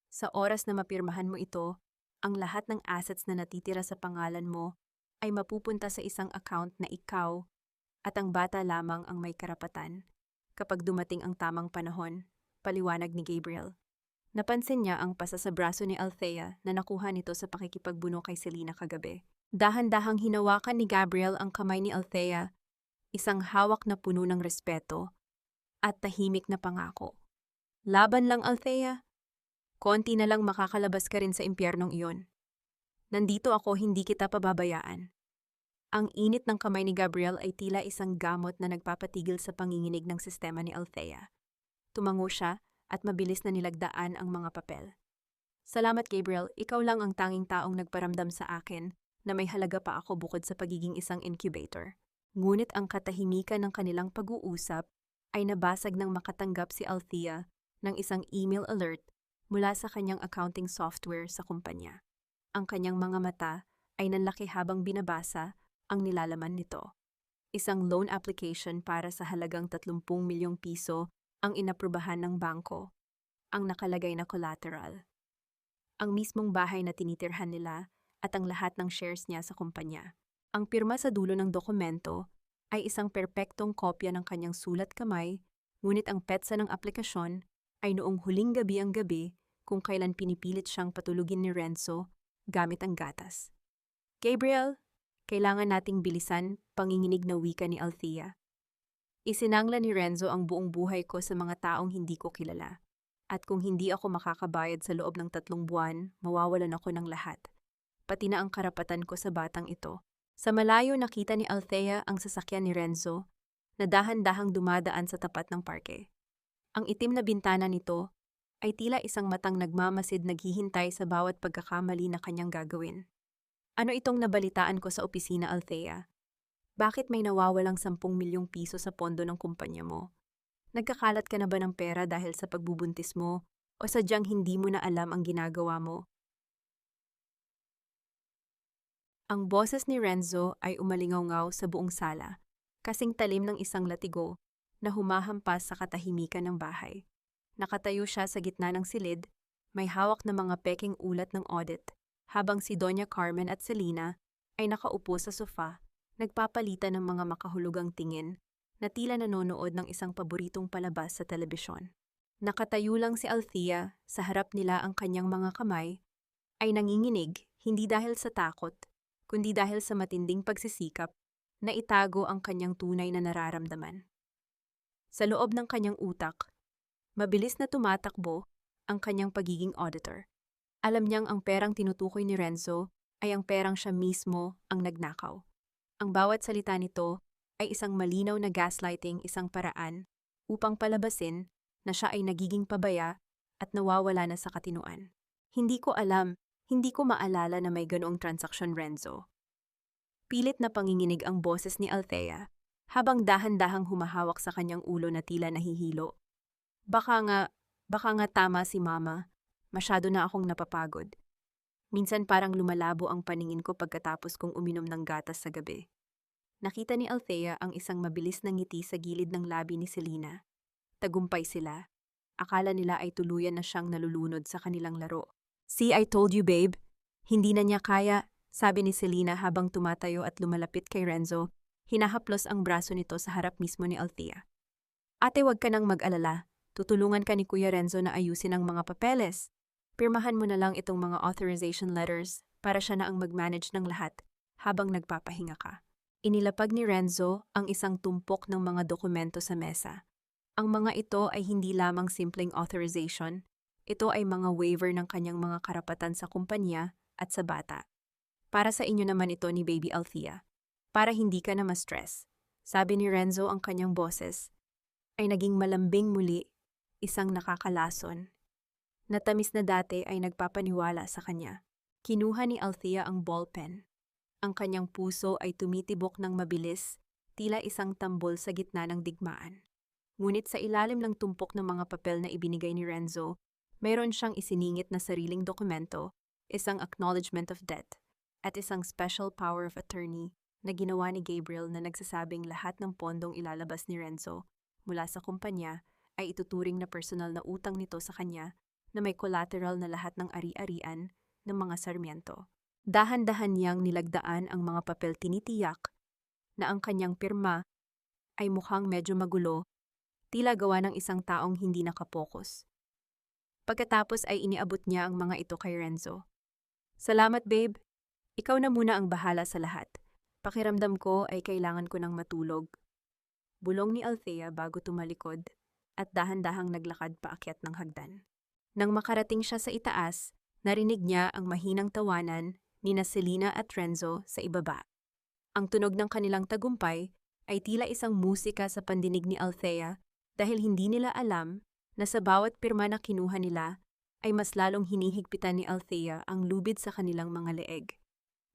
Sa oras na mapirmahan mo ito, ang lahat ng assets na natitira sa pangalan mo ay mapupunta sa isang account na ikaw at ang bata lamang ang may karapatan. Kapag dumating ang tamang panahon, paliwanag ni Gabriel. Napansin niya ang pasa sa braso ni Althea na nakuha nito sa pakikipagbuno kay Selena kagabi. Dahan-dahang hinawakan ni Gabriel ang kamay ni Althea, isang hawak na puno ng respeto at tahimik na pangako. Laban lang, Althea. Konti na lang makakalabas ka rin sa impyernong iyon. Nandito ako, hindi kita pababayaan. Ang init ng kamay ni Gabriel ay tila isang gamot na nagpapatigil sa panginginig ng sistema ni Althea. Tumango siya at mabilis na nilagdaan ang mga papel. Salamat, Gabriel, ikaw lang ang tanging taong nagparamdam sa akin na may halaga pa ako bukod sa pagiging isang incubator. Ngunit ang katahimikan ng kanilang pag-uusap ay nabasag nang makatanggap si Althea ng isang email alert mula sa kanyang accounting software sa kumpanya. Ang kanyang mga mata ay nanlaki habang binabasa ang nilalaman nito. Isang loan application para sa halagang 30 milyong piso ang inaprubahan ng bangko, ang nakalagay na collateral. Ang mismong bahay na tinitirhan nila at ang lahat ng shares niya sa kumpanya. Ang pirma sa dulo ng dokumento ay isang perpektong kopya ng kanyang sulat kamay, ngunit ang petsa ng aplikasyon ay noong huling gabi ang gabi kung kailan pinipilit siyang patulugin ni Renzo gamit ang gatas. Gabriel, kailangan nating bilisan, panginginig na wika ni Althea. Isinangla ni Renzo ang buong buhay ko sa mga taong hindi ko kilala. At kung hindi ako makakabayad sa loob ng 3 buwan, mawawalan ako ng lahat. Pati na ang karapatan ko sa batang ito. Sa malayo nakita ni Althea ang sasakyan ni Renzo na dahan-dahang dumadaan sa tapat ng parke. Ang itim na bintana nito ay tila isang matang nagmamasid, naghihintay sa bawat pagkakamali na kanyang gagawin. Ano itong nabalitaan ko sa opisina, Althea? Bakit may nawawalang 10 milyong piso sa pondo ng kumpanya mo? Nagkakalat ka na ba ng pera dahil sa pagbubuntis mo o sadyang hindi mo na alam ang ginagawa mo? Ang boses ni Renzo ay umalingaw-ngaw sa buong sala, kasing talim ng isang latigo na humahampas sa katahimikan ng bahay. Nakatayo siya sa gitna ng silid, may hawak na mga peking ulat ng audit, habang si Doña Carmen at Selena ay nakaupo sa sofa, nagpapalitan ng mga makahulugang tingin na tila nanonood ng isang paboritong palabas sa telebisyon. Nakatayo lang si Althea, sa harap nila ang kanyang mga kamay, ay nanginginig hindi dahil sa takot, kundi dahil sa matinding pagsisikap na itago ang kanyang tunay na nararamdaman. Sa loob ng kanyang utak, mabilis na tumatakbo ang kanyang pagiging auditor. Alam niyang ang perang tinutukoy ni Renzo ay ang perang siya mismo ang nagnakaw. Ang bawat salita nito ay isang malinaw na gaslighting, isang paraan upang palabasin na siya ay nagiging pabaya at nawawala na sa katinuan. Hindi ko alam, hindi ko maalala na may ganoong transaksyon, Renzo. Pilit na panginginig ang boses ni Althea habang dahan-dahang humahawak sa kanyang ulo na tila nahihilo. Baka nga tama si Mama. Masyado na akong napapagod. Minsan parang lumalabo ang paningin ko pagkatapos kong uminom ng gatas sa gabi. Nakita ni Althea ang isang mabilis na ngiti sa gilid ng labi ni Selena. Tagumpay sila. Akala nila ay tuluyan na siyang nalulunod sa kanilang laro. "See, I told you, babe. Hindi na niya kaya," sabi ni Selena habang tumatayo at lumalapit kay Renzo. Hinahaplos ang braso nito sa harap mismo ni Althea. "Ate, wag ka nang mag-alala. Tutulungan ka ni Kuya Renzo na ayusin ang mga papeles. Pirmahan mo na lang itong mga authorization letters para siya na ang mag-manage ng lahat habang nagpapahinga ka." Inilapag ni Renzo ang isang tumpok ng mga dokumento sa mesa. Ang mga ito ay hindi lamang simpleng authorization, ito ay mga waiver ng kanyang mga karapatan sa kumpanya at sa bata. "Para sa inyo naman ito ni Baby Althea, para hindi ka na ma-stress," sabi ni Renzo. Ang kanyang boses ay naging malambing muli, isang nakakalason. Natamis na dati ay nagpapaniwala sa kanya. Kinuha ni Althea ang ballpen. Ang kanyang puso ay tumitibok ng mabilis, tila isang tambol sa gitna ng digmaan. Ngunit sa ilalim ng tumpok ng mga papel na ibinigay ni Renzo, mayroon siyang isiningit na sariling dokumento, isang acknowledgement of debt, at isang special power of attorney na ginawa ni Gabriel na nagsasabing lahat ng pondong ilalabas ni Renzo mula sa kumpanya ay ituturing na personal na utang nito sa kanya na may collateral na lahat ng ari-arian ng mga Sarmiento. Dahan-dahan niyang nilagdaan ang mga papel, tinitiyak na ang kanyang pirma ay mukhang medyo magulo, tila gawa ng isang taong hindi nakapokus. Pagkatapos ay iniabot niya ang mga ito kay Renzo. "Salamat, babe. Ikaw na muna ang bahala sa lahat. Pakiramdam ko ay kailangan ko ng matulog." Bulong ni Althea bago tumalikod at dahan-dahang naglakad paakyat ng hagdan. Nang makarating siya sa itaas, narinig niya ang mahinang tawanan ni Selena at Renzo sa ibaba. Ang tunog ng kanilang tagumpay ay tila isang musika sa pandinig ni Althea dahil hindi nila alam na sa bawat pirma na kinuha nila ay mas lalong hinihigpitan ni Althea ang lubid sa kanilang mga leeg.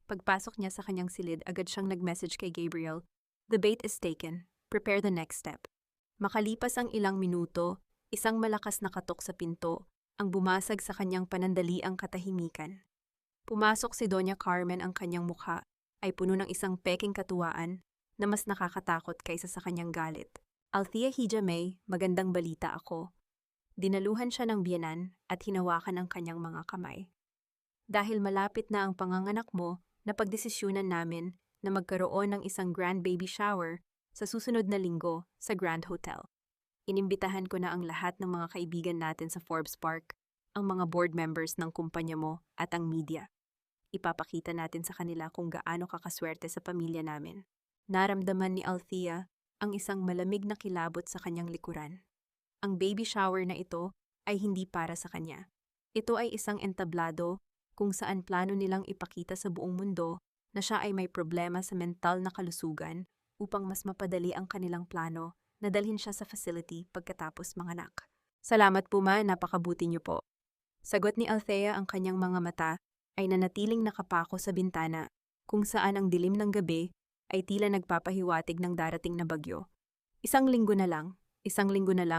Pagpasok niya sa kanyang silid, agad siyang nag-message kay Gabriel, "The bait is taken. Prepare the next step." Makalipas ang ilang minuto, isang malakas na katok sa pinto ang bumasag sa kanyang panandaliang katahimikan. Pumasok si Doña Carmen, ang kanyang mukha ay puno ng isang peking katuwaan na mas nakakatakot kaysa sa kanyang galit. "Althea Hijamay, magandang balita ako." Dinaluhan siya ng biyenan at hinawakan ang kanyang mga kamay. "Dahil malapit na ang panganganak mo, napagdesisyunan namin na magkaroon ng isang grand baby shower sa susunod na linggo sa Grand Hotel. Inimbitahan ko na ang lahat ng mga kaibigan natin sa Forbes Park, ang mga board members ng kumpanya mo at ang media. Ipapakita natin sa kanila kung gaano kakaswerte sa pamilya namin." Naramdaman ni Althea ang isang malamig na kilabot sa kanyang likuran. Ang baby shower na ito ay hindi para sa kanya. Ito ay isang entablado kung saan plano nilang ipakita sa buong mundo na siya ay may problema sa mental na kalusugan upang mas mapadali ang kanilang plano na dalhin siya sa facility pagkatapos manganak. "Salamat po, ma, napakabuti niyo po." Sagot ni Althea. Ang kanyang mga mata ay nanatiling nakapako sa bintana kung saan ang dilim ng gabi ay tila nagpapahiwatig ng darating na bagyo. Isang linggo na lang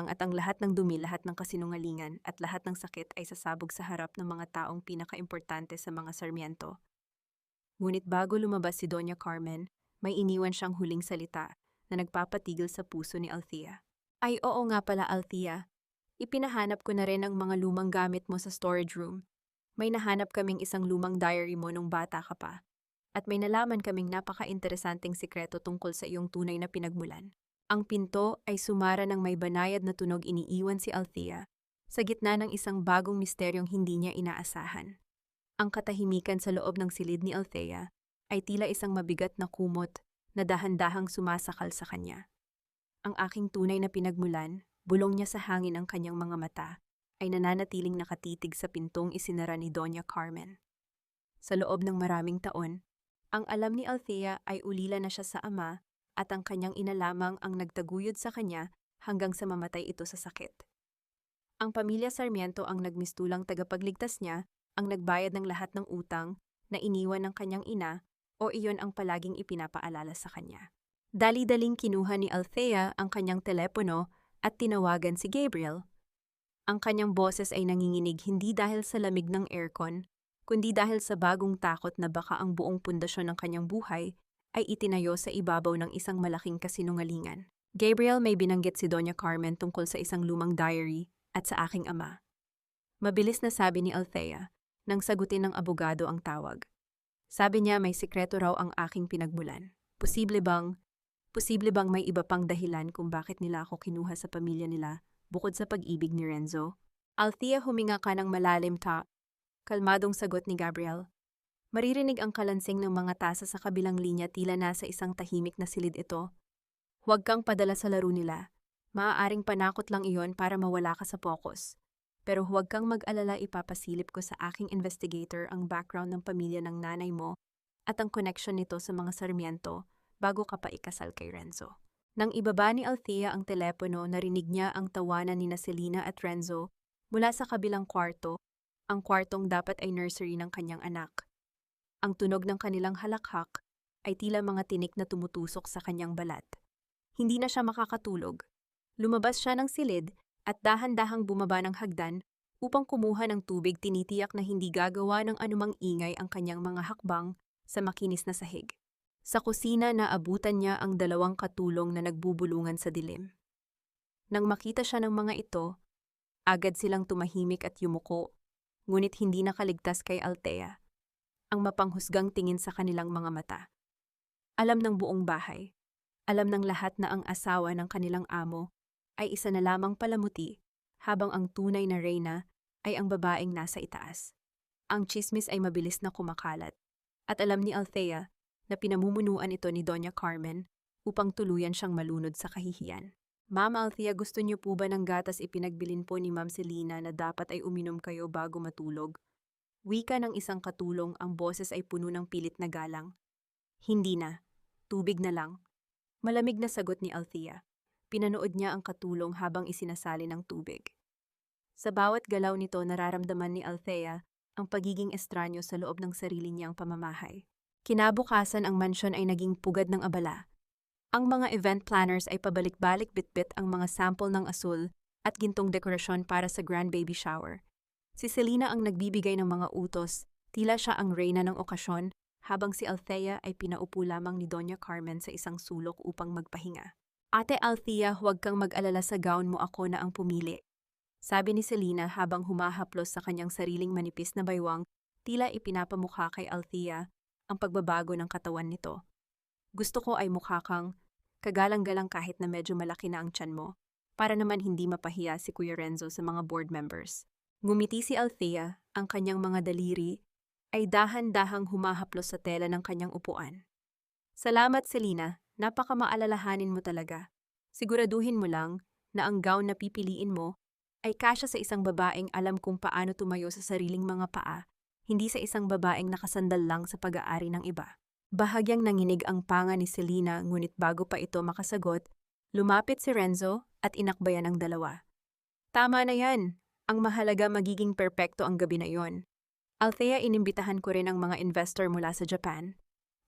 at ang lahat ng dumi, lahat ng kasinungalingan at lahat ng sakit ay sasabog sa harap ng mga taong pinakaimportante sa mga Sarmiento. Ngunit bago lumabas si Doña Carmen, may iniwan siyang huling salita na nagpapatigil sa puso ni Althea. Ay oo nga pala Althea, ipinahanap ko na rin ang mga lumang gamit mo sa storage room. May nahanap kaming isang lumang diary mo nung bata ka pa. At may nalaman kaming napaka-interesanteng sikreto tungkol sa iyong tunay na pinagmulan. Ang pinto ay sumara ng may banayad na tunog iniiwan si Althea sa gitna ng isang bagong misteryong hindi niya inaasahan. Ang katahimikan sa loob ng silid ni Althea ay tila isang mabigat na kumot na dahan-dahang sumasakal sa kanya. Ang aking tunay na pinagmulan, bulong niya sa hangin ang kanyang mga mata, ay nananatiling nakatitig sa pintong isinara ni Doña Carmen. Sa loob ng maraming taon, ang alam ni Althea ay ulila na siya sa ama at ang kanyang ina lamang ang nagtaguyod sa kanya hanggang sa mamatay ito sa sakit. Ang pamilya Sarmiento ang nagmistulang tagapagligtas niya, ang nagbayad ng lahat ng utang na iniwan ng kanyang ina o iyon ang palaging ipinapaalala sa kanya. Dali-daling kinuha ni Althea ang kanyang telepono at tinawagan si Gabriel. Ang kanyang boses ay nanginginig hindi dahil sa lamig ng aircon, kundi dahil sa bagong takot na baka ang buong pundasyon ng kanyang buhay ay itinayo sa ibabaw ng isang malaking kasinungalingan. Gabriel, may binanggit si Doña Carmen tungkol sa isang lumang diary at sa aking ama. Mabilis na sabi ni Althea nang sagutin ng abogado ang tawag. Sabi niya may sikreto raw ang aking pinagmulan. Posible bang may iba pang dahilan kung bakit nila ako kinuha sa pamilya nila bukod sa pag-ibig ni Renzo? Althea, huminga ka ng malalim kalmadong sagot ni Gabriel. Maririnig ang kalansing ng mga tasa sa kabilang linya tila nasa isang tahimik na silid ito. Huwag kang padala sa laro nila. Maaaring panakot lang iyon para mawala ka sa focus. Pero huwag kang mag-alala, ipapasilip ko sa aking investigator ang background ng pamilya ng nanay mo at ang connection nito sa mga Sarmiento bago ka pa ikasal kay Renzo. Nang ibaba ni Althea ang telepono, narinig niya ang tawanan ni Selena at Renzo mula sa kabilang kwarto, ang kwartong dapat ay nursery ng kanyang anak. Ang tunog ng kanilang halakhak ay tila mga tinik na tumutusok sa kanyang balat. Hindi na siya makakatulog. Lumabas siya ng silid at dahan-dahang bumaba ng hagdan upang kumuha ng tubig, tinitiyak na hindi gagawa ng anumang ingay ang kanyang mga hakbang sa makinis na sahig. Sa kusina, naabutan niya ang dalawang katulong na nagbubulungan sa dilim. Nang makita siya ng mga ito, agad silang tumahimik at yumuko, ngunit hindi nakaligtas kay Althea ang mapanghusgang tingin sa kanilang mga mata. Alam ng buong bahay, alam ng lahat na ang asawa ng kanilang amo ay isa na lamang palamuti, habang ang tunay na reyna ay ang babaeng nasa itaas. Ang tsismis ay mabilis na kumakalat, at alam ni Althea na pinamumunuan ito ni Doña Carmen upang tuluyan siyang malunod sa kahihiyan. Ma'am Althea, gusto niyo po ba ng gatas? Ipinagbilin po ni Ma'am Selena na dapat ay uminom kayo bago matulog. Wika ng isang katulong, ang boses ay puno ng pilit na galang. Hindi na. Tubig na lang. Malamig na sagot ni Althea. Pinanood niya ang katulong habang isinasali ng tubig. Sa bawat galaw nito, nararamdaman ni Althea ang pagiging estranyo sa loob ng sarili niyang pamamahay. Kinabukasan, ang mansyon ay naging pugad ng abala. Ang mga event planners ay pabalik-balik bitbit ang mga sample ng asul at gintong dekorasyon para sa grand baby shower. Si Selena ang nagbibigay ng mga utos, tila siya ang reyna ng okasyon, habang si Althea ay pinaupo lamang ni Doña Carmen sa isang sulok upang magpahinga. Ate Althea, huwag kang mag-alala, sa gown mo ako na ang pumili. Sabi ni Selena habang humahaplos sa kanyang sariling manipis na baywang, tila ipinapamukha kay Althea ang pagbabago ng katawan nito. Gusto ko ay mukha kang kagalang-galang kahit na medyo malaki na ang tiyan mo, para naman hindi mapahiya si Kuya Renzo sa mga board members. Ngumiti si Althea, ang kanyang mga daliri ay dahan-dahang humahaplos sa tela ng kanyang upuan. Salamat Selena, napakamaalalahanin mo talaga. Siguraduhin mo lang na ang gown na pipiliin mo ay kasya sa isang babaeng alam kung paano tumayo sa sariling mga paa, hindi sa isang babaeng nakasandal lang sa pag-aari ng iba. Bahagyang nanginig ang panga ni Selena, ngunit bago pa ito makasagot, lumapit si Renzo at inakbayan ang dalawa. Tama na yan. Ang mahalaga, magiging perpekto ang gabi na iyon. Althea, inimbitahan ko rin ang mga investor mula sa Japan.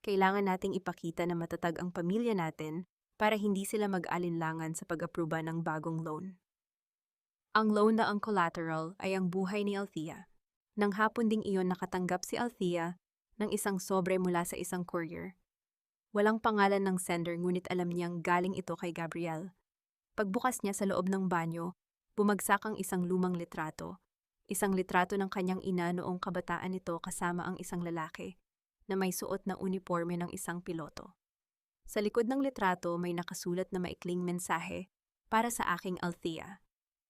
Kailangan nating ipakita na matatag ang pamilya natin para hindi sila mag-alinlangan sa pag-aproba ng bagong loan. Ang loan na ang collateral ay ang buhay ni Althea. Nang hapon ding iyon, nakatanggap si Althea ng isang sobre mula sa isang courier. Walang pangalan ng sender ngunit alam niyang galing ito kay Gabriel. Pagbukas niya sa loob ng banyo, bumagsak ang isang lumang litrato. Isang litrato ng kanyang ina noong kabataan nito kasama ang isang lalaki na may suot na uniforme ng isang piloto. Sa likod ng litrato may nakasulat na maikling mensahe, "Para sa aking Althea.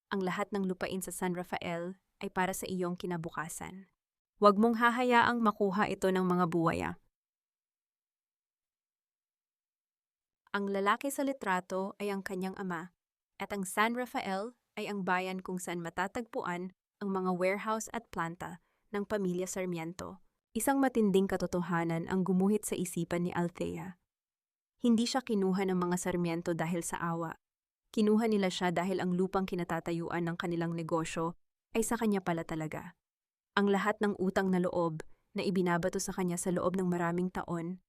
Ang lahat ng lupain sa San Rafael ay para sa iyong kinabukasan. Huwag mong hahayaang makuha ito ng mga buwaya." Ang lalaki sa litrato ay ang kanyang ama, at ang San Rafael ay ang bayan kung saan matatagpuan ang mga warehouse at planta ng pamilya Sarmiento. Isang matinding katotohanan ang gumuhit sa isipan ni Althea. Hindi siya kinuha ng mga Sarmiento dahil sa awa. Kinuha nila siya dahil ang lupang kinatatayuan ng kanilang negosyo ay sa kanya pala talaga. Ang lahat ng utang na loob na ibinabato sa kanya sa loob ng maraming taon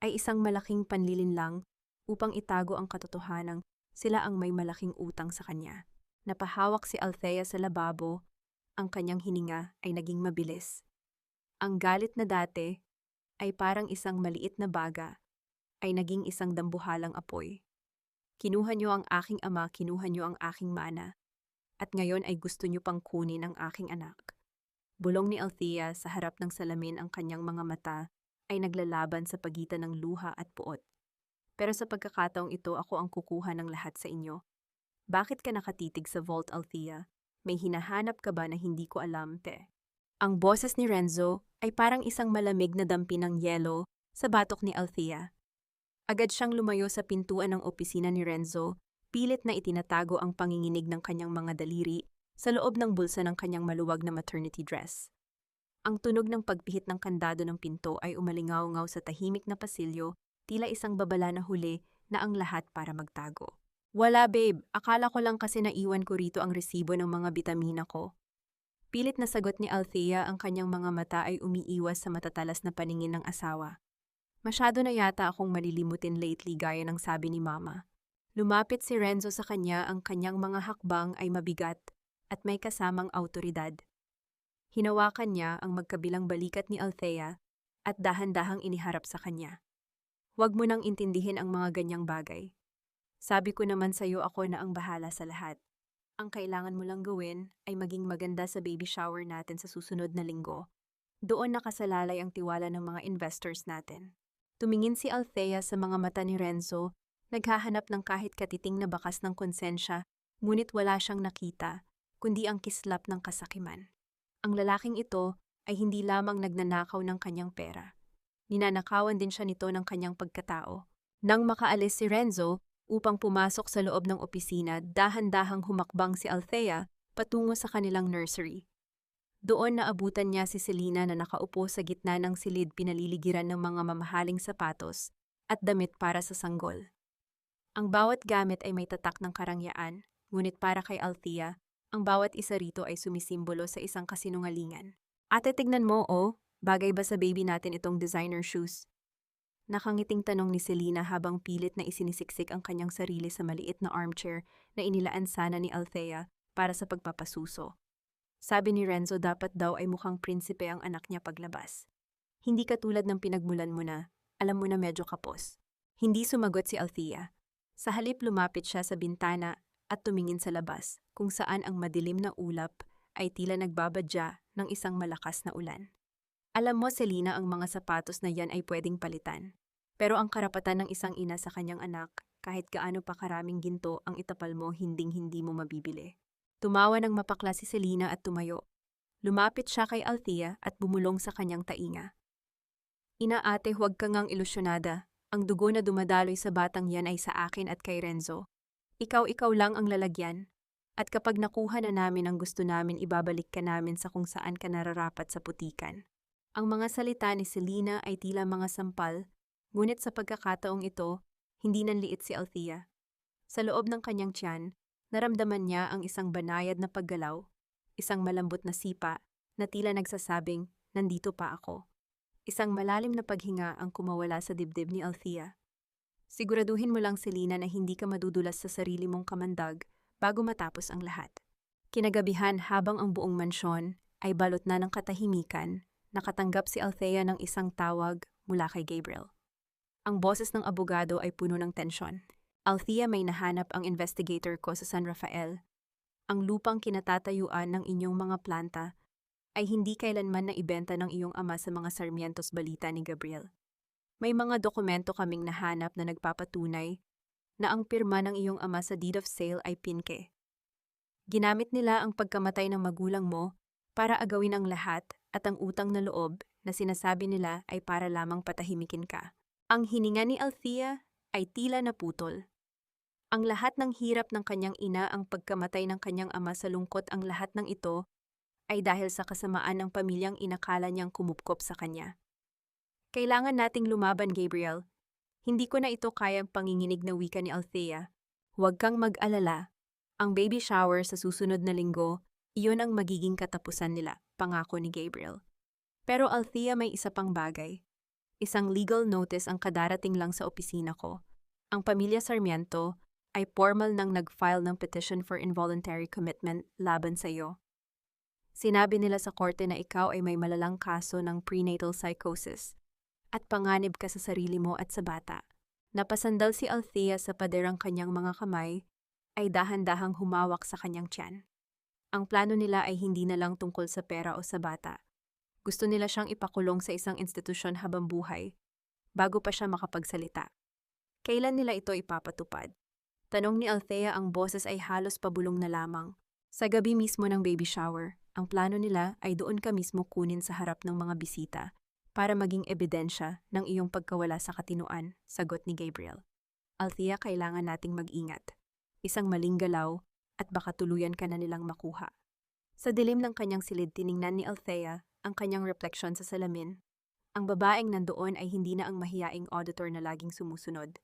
ay isang malaking panlilinlang upang itago ang katotohanang sila ang may malaking utang sa kanya. Napahawak si Althea sa lababo, ang kanyang hininga ay naging mabilis. Ang galit na dati ay parang isang maliit na baga, ay naging isang dambuhalang apoy. Kinuha niyo ang aking ama, kinuha niyo ang aking mana, at ngayon ay gusto niyo pang kunin ang aking anak. Bulong ni Althea sa harap ng salamin, ang kanyang mga mata ay naglalaban sa pagitan ng luha at puot. Pero sa pagkakataong ito, ako ang kukuha ng lahat sa inyo. Bakit ka nakatitig sa vault, Althea? May hinahanap ka ba na hindi ko alam, te? Ang boses ni Renzo ay parang isang malamig na dampi ng yelo sa batok ni Althea. Agad siyang lumayo sa pintuan ng opisina ni Renzo, pilit na itinatago ang panginginig ng kanyang mga daliri sa loob ng bulsa ng kanyang maluwag na maternity dress. Ang tunog ng pagpihit ng kandado ng pinto ay umalingaw-ngaw sa tahimik na pasilyo, tila isang babala na huli na ang lahat para magtago. Wala babe, akala ko lang kasi naiwan ko rito ang resibo ng mga bitamina ko. Pilit na sagot ni Althea, ang kanyang mga mata ay umiiwas sa matatalas na paningin ng asawa. Masyado na yata akong malilimutin lately gaya ng sabi ni Mama. Lumapit si Renzo sa kanya, ang kanyang mga hakbang ay mabigat at may kasamang autoridad. Hinawakan niya ang magkabilang balikat ni Althea at dahan-dahang iniharap sa kanya. Huwag mo nang intindihin ang mga ganyang bagay. Sabi ko naman sa'yo, ako na ang bahala sa lahat. Ang kailangan mo lang gawin ay maging maganda sa baby shower natin sa susunod na linggo. Doon nakasalalay ang tiwala ng mga investors natin. Tumingin si Althea sa mga mata ni Renzo, naghahanap ng kahit katiting na bakas ng konsensya, ngunit wala siyang nakita, kundi ang kislap ng kasakiman. Ang lalaking ito ay hindi lamang nagnanakaw ng kanyang pera. Ninanakawan din siya nito ng kanyang pagkatao. Nang makaalis si Renzo upang pumasok sa loob ng opisina, dahan-dahang humakbang si Althea patungo sa kanilang nursery. Doon naabutan niya si Selena na nakaupo sa gitna ng silid, pinaliligiran ng mga mamahaling sapatos at damit para sa sanggol. Ang bawat gamit ay may tatak ng karangyaan, ngunit para kay Althea, ang bawat isa rito ay sumisimbolo sa isang kasinungalingan. Ate, tignan mo, oh. Bagay ba sa baby natin itong designer shoes? Nakangiting tanong ni Selena habang pilit na isinisiksik ang kanyang sarili sa maliit na armchair na inilaan sana ni Althea para sa pagpapasuso. Sabi ni Renzo, dapat daw ay mukhang prinsipe ang anak niya paglabas. Hindi katulad ng pinagmulan mo na, alam mo na medyo kapos. Hindi sumagot si Althea. Sa halip lumapit siya sa bintana at tumingin sa labas, kung saan ang madilim na ulap ay tila nagbabadya ng isang malakas na ulan. Alam mo, Selena, ang mga sapatos na yan ay pwedeng palitan. Pero ang karapatan ng isang ina sa kanyang anak, kahit gaano pa karaming ginto ang itapal mo, hinding-hindi mo mabibili. Tumawa ng mapakla si Selena at tumayo. Lumapit siya kay Althea at bumulong sa kanyang tainga. Ina, ate, huwag kang ngang ilusyonada. Ang dugo na dumadaloy sa batang yan ay sa akin at kay Renzo. Ikaw lang ang lalagyan. At kapag nakuha na namin ang gusto namin, ibabalik ka namin sa kung saan ka nararapat sa putikan. Ang mga salita ni Selena ay tila mga sampal, ngunit sa pagkakataong ito, hindi nanliit si Althea. Sa loob ng kanyang tiyan, naramdaman niya ang isang banayad na paggalaw, isang malambot na sipa na tila nagsasabing, nandito pa ako. Isang malalim na paghinga ang kumawala sa dibdib ni Althea. Siguraduhin mo lang, Selena, na hindi ka madudulas sa sarili mong kamandag bago matapos ang lahat. Kinagabihan, habang ang buong mansyon ay balot na ng katahimikan, Nakatanggap si Althea ng isang tawag mula kay Gabriel. Ang boses ng abogado ay puno ng tensyon. Althea, may nahanap ang investigator ko sa San Rafael. Ang lupang kinatatayuan ng inyong mga planta ay hindi kailanman na ibenta ng iyong ama sa mga Sarmientos, balita ni Gabriel. May mga dokumento kaming nahanap na nagpapatunay na ang pirma ng iyong ama sa deed of sale ay pinke. Ginamit nila ang pagkamatay ng magulang mo para agawin ang lahat, at ang utang na loob na sinasabi nila ay para lamang patahimikin ka. Ang hininga ni Althea ay tila naputol. Ang lahat ng hirap ng kanyang ina, ang pagkamatay ng kanyang ama sa lungkot, ang lahat ng ito ay dahil sa kasamaan ng pamilyang inakala niyang kumupkop sa kanya. Kailangan nating lumaban, Gabriel. Hindi ko na ito kayang panginginig na wika ni Althea. Huwag kang mag-alala. Ang baby shower sa susunod na linggo, iyon ang magiging katapusan nila, pangako ni Gabriel. Pero Althea, may isa pang bagay. Isang legal notice ang kadarating lang sa opisina ko. Ang pamilya Sarmiento ay formal nang nag-file ng petition for involuntary commitment laban sa iyo. Sinabi nila sa korte na ikaw ay may malalang kaso ng prenatal psychosis at panganib ka sa sarili mo at sa bata. Napasandal si Althea sa paderang kanyang mga kamay ay dahan-dahang humawak sa kanyang tiyan. Ang plano nila ay hindi na lang tungkol sa pera o sa bata. Gusto nila siyang ipakulong sa isang institusyon habang buhay bago pa siya makapagsalita. Kailan nila ito ipapatupad? Tanong ni Althea, ang boses ay halos pabulong na lamang. Sa gabi mismo ng baby shower, ang plano nila ay doon ka mismo kunin sa harap ng mga bisita para maging ebidensya ng iyong pagkawala sa katinuan, sagot ni Gabriel. Althea, kailangan nating mag-ingat. Isang maling galaw at baka tuluyan ka na nilang makuha. Sa dilim ng kanyang silid, tiningnan ni Althea ang kanyang refleksyon sa salamin. Ang babaeng nandoon ay hindi na ang mahiyaing auditor na laging sumusunod.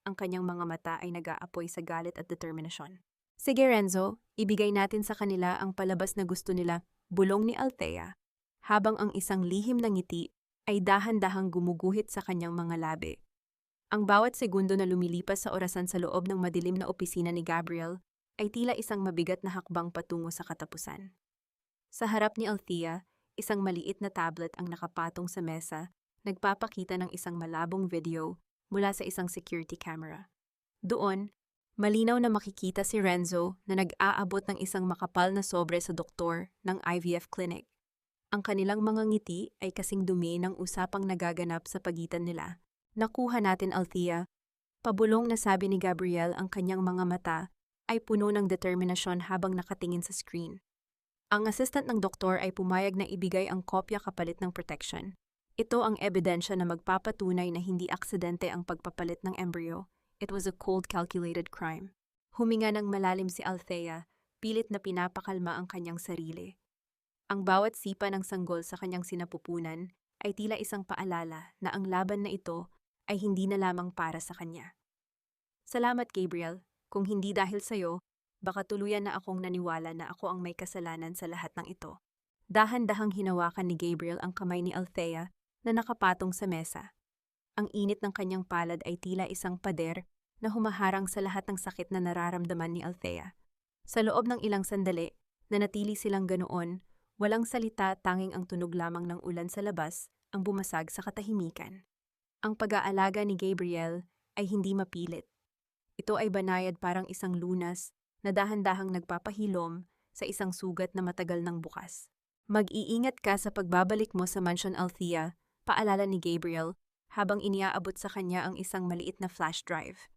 Ang kanyang mga mata ay nag-aapoy sa galit at determinasyon. Sige Renzo, ibigay natin sa kanila ang palabas na gusto nila, bulong ni Althea, habang ang isang lihim na ngiti ay dahan-dahang gumuguhit sa kanyang mga labi. Ang bawat segundo na lumilipas sa orasan sa loob ng madilim na opisina ni Gabriel ay tila isang mabigat na hakbang patungo sa katapusan. Sa harap ni Althea, isang maliit na tablet ang nakapatong sa mesa, nagpapakita ng isang malabong video mula sa isang security camera. Doon, malinaw na makikita si Renzo na nag-aabot ng isang makapal na sobre sa doktor ng IVF clinic. Ang kanilang mga ngiti ay kasing dumi ng usapang nagaganap sa pagitan nila. Nakuha natin, Althea. Pabulong na sabi ni Gabriel, ang kanyang mga mata ay puno ng determinasyon habang nakatingin sa screen. Ang assistant ng doktor ay pumayag na ibigay ang kopya kapalit ng protection. Ito ang ebidensya na magpapatunay na hindi aksidente ang pagpapalit ng embryo. It was a cold, calculated crime. Huminga ng malalim si Althea, pilit na pinapakalma ang kanyang sarili. Ang bawat sipa ng sanggol sa kanyang sinapupunan ay tila isang paalala na ang laban na ito ay hindi na lamang para sa kanya. Salamat, Gabriel. Kung hindi dahil sa'yo, baka tuluyan na akong naniwala na ako ang may kasalanan sa lahat ng ito. Dahan-dahang hinawakan ni Gabriel ang kamay ni Althea na nakapatong sa mesa. Ang init ng kanyang palad ay tila isang pader na humaharang sa lahat ng sakit na nararamdaman ni Althea. Sa loob ng ilang sandali, nanatili silang ganoon, walang salita, tanging ang tunog lamang ng ulan sa labas ang bumasag sa katahimikan. Ang pag-aalaga ni Gabriel ay hindi mapilit. Ito ay banayad, parang isang lunas na dahan-dahang nagpapahilom sa isang sugat na matagal nang bukas. Mag-iingat ka sa pagbabalik mo sa Mansion Althea, paalala ni Gabriel habang iniaabot sa kanya ang isang maliit na flash drive.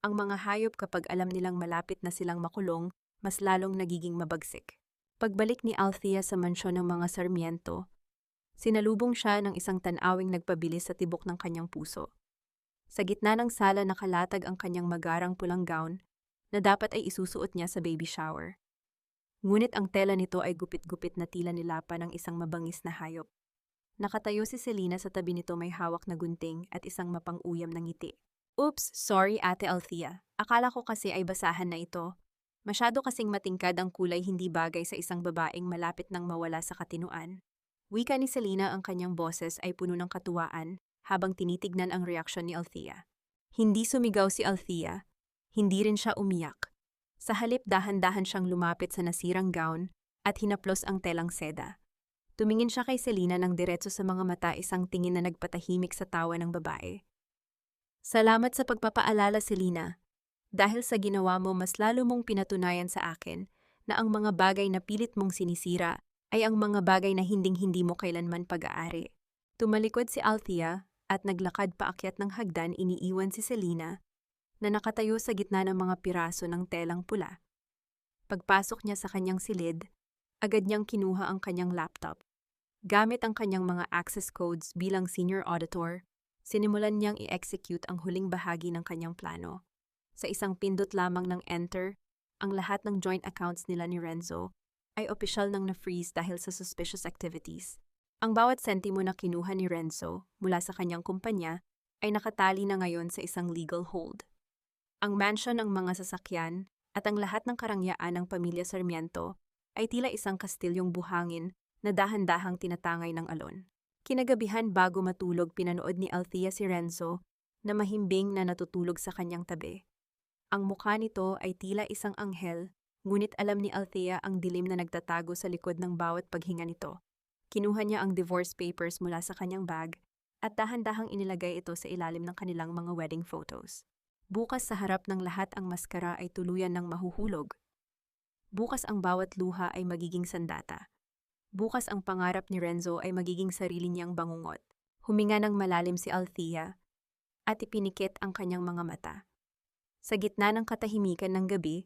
Ang mga hayop, kapag alam nilang malapit na silang makulong, mas lalong nagiging mabagsik. Pagbalik ni Althea sa mansyon ng mga Sarmiento, sinalubong siya ng isang tanawing nagpabilis sa tibok ng kanyang puso. Sa gitna ng sala, nakalatag ang kanyang magarang pulang gown na dapat ay isusuot niya sa baby shower. Ngunit ang tela nito ay gupit-gupit na tila nilapa ng isang mabangis na hayop. Nakatayo si Selena sa tabi nito, may hawak na gunting at isang mapang-uyam na ngiti. Oops, sorry Ate Althea. Akala ko kasi ay basahan na ito. Masyado kasing matingkad ang kulay, hindi bagay sa isang babaeng malapit nang mawala sa katinuan. Wika ni Selena, ang kanyang boses ay puno ng katuwaan habang tinitignan ang reaksyon ni Althea. Hindi sumigaw si Althea, hindi rin siya umiyak. Sa halip, dahan-dahan siyang lumapit sa nasirang gown at hinaplos ang telang seda. Tumingin siya kay Selena ng diretso sa mga mata, isang tingin na nagpatahimik sa tawa ng babae. Salamat sa pagpapaalala, Selena. Dahil sa ginawa mo, mas lalo mong pinatunayan sa akin na ang mga bagay na pilit mong sinisira ay ang mga bagay na hinding-hindi mo kailanman pag-aari. Tumalikod si Althea at naglakad paakyat ng hagdan, iniiwan si Selena na nakatayo sa gitna ng mga piraso ng telang pula. Pagpasok niya sa kanyang silid, agad niyang kinuha ang kanyang laptop. Gamit ang kanyang mga access codes bilang senior auditor, sinimulan niyang i-execute ang huling bahagi ng kanyang plano. Sa isang pindot lamang ng enter, ang lahat ng joint accounts nila ni Renzo ay opisyal nang na-freeze dahil sa suspicious activities. Ang bawat sentimo na kinuha ni Renzo mula sa kanyang kumpanya ay nakatali na ngayon sa isang legal hold. Ang mansion, ang mga sasakyan, at ang lahat ng karangyaan ng pamilya Sarmiento ay tila isang kastilyong buhangin na dahan-dahang tinatangay ng alon. Kinagabihan bago matulog, pinanood ni Althea si Renzo na mahimbing na natutulog sa kanyang tabi. Ang mukha nito ay tila isang anghel, ngunit alam ni Althea ang dilim na nagtatago sa likod ng bawat paghinga nito. Kinuha niya ang divorce papers mula sa kanyang bag at dahan-dahang inilagay ito sa ilalim ng kanilang mga wedding photos. Bukas sa harap ng lahat ang maskara ay tuluyan ng mahuhulog. Bukas ang bawat luha ay magiging sandata. Bukas ang pangarap ni Renzo ay magiging sarili niyang bangungot. Huminga ng malalim si Althea at ipinikit ang kanyang mga mata. Sa gitna ng katahimikan ng gabi,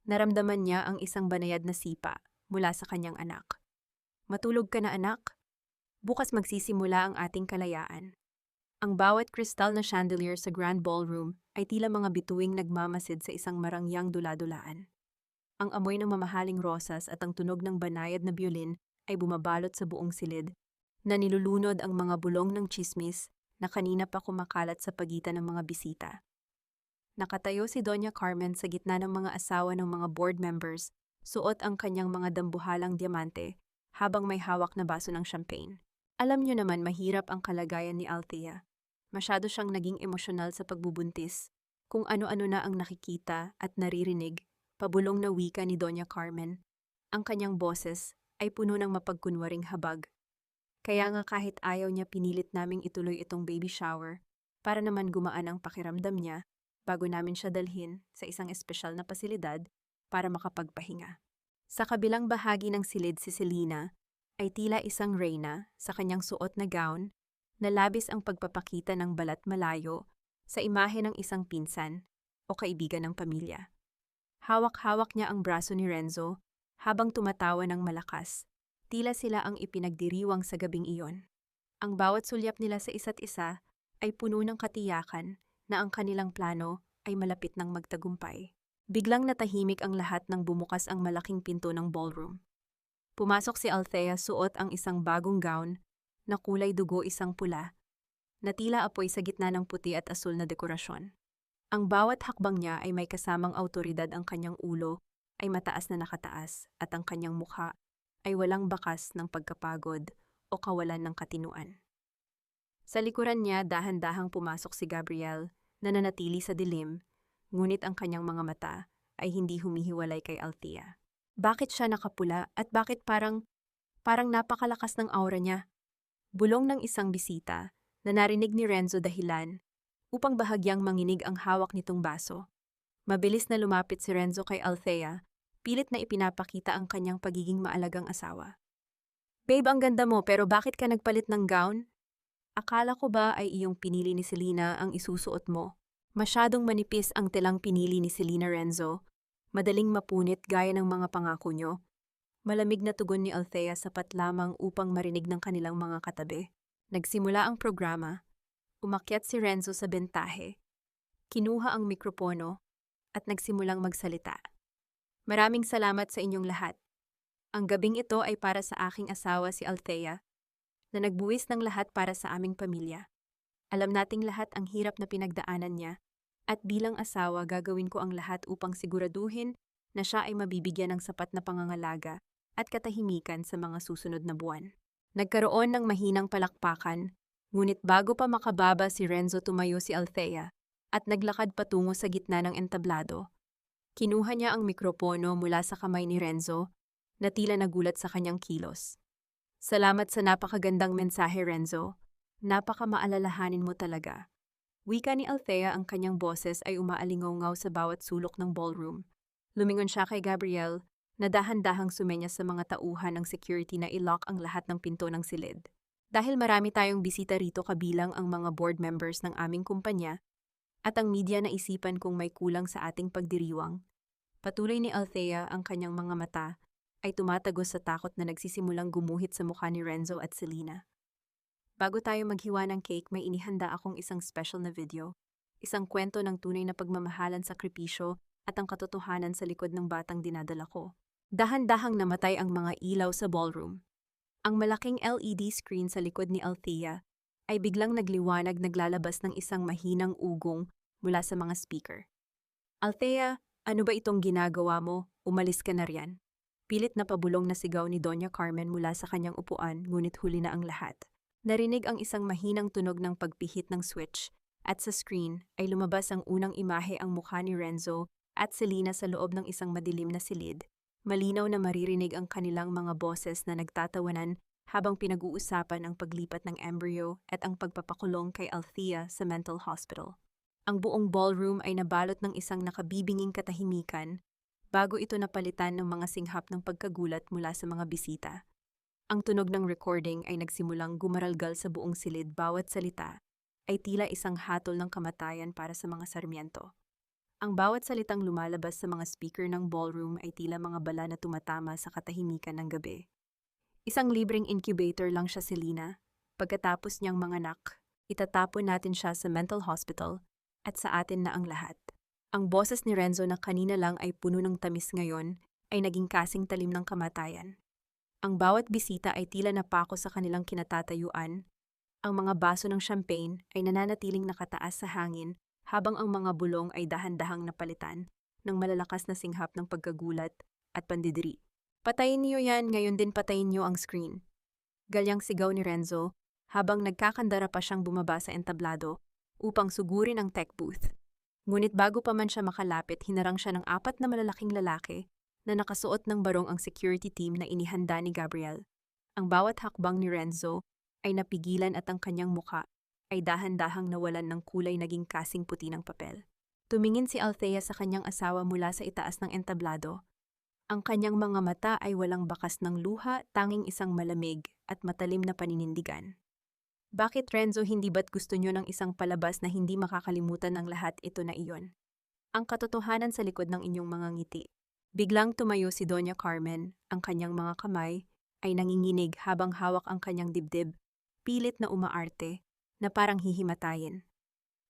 naramdaman niya ang isang banayad na sipa mula sa kanyang anak. Matulog ka na, anak. Bukas magsisimula ang ating kalayaan. Ang bawat kristal na chandelier sa grand ballroom ay tila mga bituing nagmamasid sa isang marangyang dula-dulaan. Ang amoy ng mamahaling rosas at ang tunog ng banayad na biolin ay bumabalot sa buong silid, na nilulunod ang mga bulong ng tsismis na kanina pa kumakalat sa pagitan ng mga bisita. Nakatayo si Doña Carmen sa gitna ng mga asawa ng mga board members, suot ang kanyang mga dambuhalang diamante, habang may hawak na baso ng champagne. Alam niyo naman, mahirap ang kalagayan ni Althea. Masyado siyang naging emosyonal sa pagbubuntis, kung ano-ano na ang nakikita at naririnig, pabulong na wika ni Doña Carmen. Ang kanyang boses ay puno ng mapagkunwaring habag. Kaya nga kahit ayaw niya, pinilit naming ituloy itong baby shower para naman gumaan ang pakiramdam niya bago namin siya dalhin sa isang espesyal na pasilidad para makapagpahinga. Sa kabilang bahagi ng silid, si Selena ay tila isang reyna sa kanyang suot na gown na labis ang pagpapakita ng balat malayo sa imahe ng isang pinsan o kaibigan ng pamilya. Hawak-hawak niya ang braso ni Renzo habang tumatawa ng malakas, tila sila ang ipinagdiriwang sa gabing iyon. Ang bawat sulyap nila sa isa't isa ay puno ng katiyakan na ang kanilang plano ay malapit ng magtagumpay. Biglang natahimik ang lahat nang bumukas ang malaking pinto ng ballroom. Pumasok si Althea, suot ang isang bagong gown na kulay dugo, isang pula, na tila apoy sa gitna ng puti at asul na dekorasyon. Ang bawat hakbang niya ay may kasamang awtoridad, ang kanyang ulo ay mataas na nakataas at ang kanyang mukha ay walang bakas ng pagkapagod o kawalan ng katinuan. Sa likuran niya, dahan-dahang pumasok si Gabriel na nanatili sa dilim, ngunit ang kanyang mga mata ay hindi humihiwalay kay Althea. Bakit siya nakapula at bakit parang napakalakas ng aura niya? Bulong ng isang bisita na narinig ni Renzo dahilan upang bahagyang manginig ang hawak nitong baso. Mabilis na lumapit si Renzo kay Althea, pilit na ipinapakita ang kanyang pagiging maalagang asawa. Babe, ang ganda mo, pero bakit ka nagpalit ng gown? Akala ko ba ay iyong pinili ni Selena ang isusuot mo? Masyadong manipis ang telang pinili ni Selena, Renzo. Madaling mapunit gaya ng mga pangako nyo. Malamig na tugon ni Althea, sapat lamang upang marinig ng kanilang mga katabi. Nagsimula ang programa. Umakyat si Renzo sa bentahe. Kinuha ang mikropono at nagsimulang magsalita. Maraming salamat sa inyong lahat. Ang gabing ito ay para sa aking asawa, si Althea, na nagbuwis ng lahat para sa aming pamilya. Alam nating lahat ang hirap na pinagdaanan niya, at bilang asawa gagawin ko ang lahat upang siguraduhin na siya ay mabibigyan ng sapat na pangangalaga at katahimikan sa mga susunod na buwan. Nagkaroon ng mahinang palakpakan, ngunit bago pa makababa si Renzo, tumayo si Althea at naglakad patungo sa gitna ng entablado. Kinuha niya ang mikropono mula sa kamay ni Renzo, na tila nagulat sa kanyang kilos. Salamat sa napakagandang mensahe, Renzo. Napakamaalalahanin mo talaga. Wika ni Althea, ang kanyang boses ay umaalingaw sa bawat sulok ng ballroom. Lumingon siya kay Gabriel, na dahan-dahang sumenya sa mga tauhan ng security na i-lock ang lahat ng pinto ng silid. Dahil marami tayong bisita rito kabilang ang mga board members ng aming kumpanya, at ang media na isipan kung may kulang sa ating pagdiriwang. Patuloy ni Althea, ang kanyang mga mata ay tumatagos sa takot na nagsisimulang gumuhit sa mukha ni Renzo at Selena. Bago tayo maghiwa ng cake, may inihanda akong isang special na video. Isang kwento ng tunay na pagmamahalan, sakripisyo at ang katotohanan sa likod ng batang dinadala ko. Dahan-dahang namatay ang mga ilaw sa ballroom. Ang malaking LED screen sa likod ni Althea ay biglang nagliwanag, naglalabas ng isang mahinang ugong mula sa mga speaker. Althea, ano ba itong ginagawa mo? Umalis ka na riyan. Pilit na pabulong na sigaw ni Doña Carmen mula sa kanyang upuan, ngunit huli na ang lahat. Narinig ang isang mahinang tunog ng pagpihit ng switch, at sa screen ay lumabas ang unang imahe, ang mukha ni Renzo at Selena sa loob ng isang madilim na silid. Malinaw na maririnig ang kanilang mga boses na nagtatawanan habang pinag-uusapan ang paglipat ng embryo at ang pagpapakulong kay Althea sa mental hospital. Ang buong ballroom ay nabalot ng isang nakabibinging katahimikan bago ito napalitan ng mga singhap ng pagkagulat mula sa mga bisita. Ang tunog ng recording ay nagsimulang gumaralgal sa buong silid, bawat salita ay tila isang hatol ng kamatayan para sa mga Sarmiento. Ang bawat salitang lumalabas sa mga speaker ng ballroom ay tila mga bala na tumatama sa katahimikan ng gabi. Isang libreng incubator lang siya, Selena. Pagkatapos niyang manganak, itatapon natin siya sa mental hospital at sa atin na ang lahat. Ang boses ni Renzo na kanina lang ay puno ng tamis, ngayon ay naging kasing talim ng kamatayan. Ang bawat bisita ay tila napako sa kanilang kinatatayuan. Ang mga baso ng champagne ay nananatiling nakataas sa hangin habang ang mga bulong ay dahan-dahang napalitan ng malalakas na singhap ng pagkagulat at pandidiri. Patayin niyo yan, ngayon din patayin niyo ang screen. Galyang sigaw ni Renzo habang nagkakandara pa siyang bumaba sa entablado upang sugurin ang tech booth. Ngunit bago pa man siya makalapit, hinarang siya ng 4 na malalaking lalaki na nakasuot ng barong, ang security team na inihanda ni Gabriel. Ang bawat hakbang ni Renzo ay napigilan at ang kanyang muka ay dahan-dahang nawalan ng kulay, naging kasing puti ng papel. Tumingin si Althea sa kanyang asawa mula sa itaas ng entablado. Ang kanyang mga mata ay walang bakas ng luha, tanging isang malamig at matalim na paninindigan. Bakit, Renzo, hindi ba't gusto nyo ng isang palabas na hindi makakalimutan ng lahat ito na iyon? Ang katotohanan sa likod ng inyong mga ngiti. Biglang tumayo si Doña Carmen, ang kanyang mga kamay ay nanginginig habang hawak ang kanyang dibdib, pilit na umaarte, na parang hihimatayin.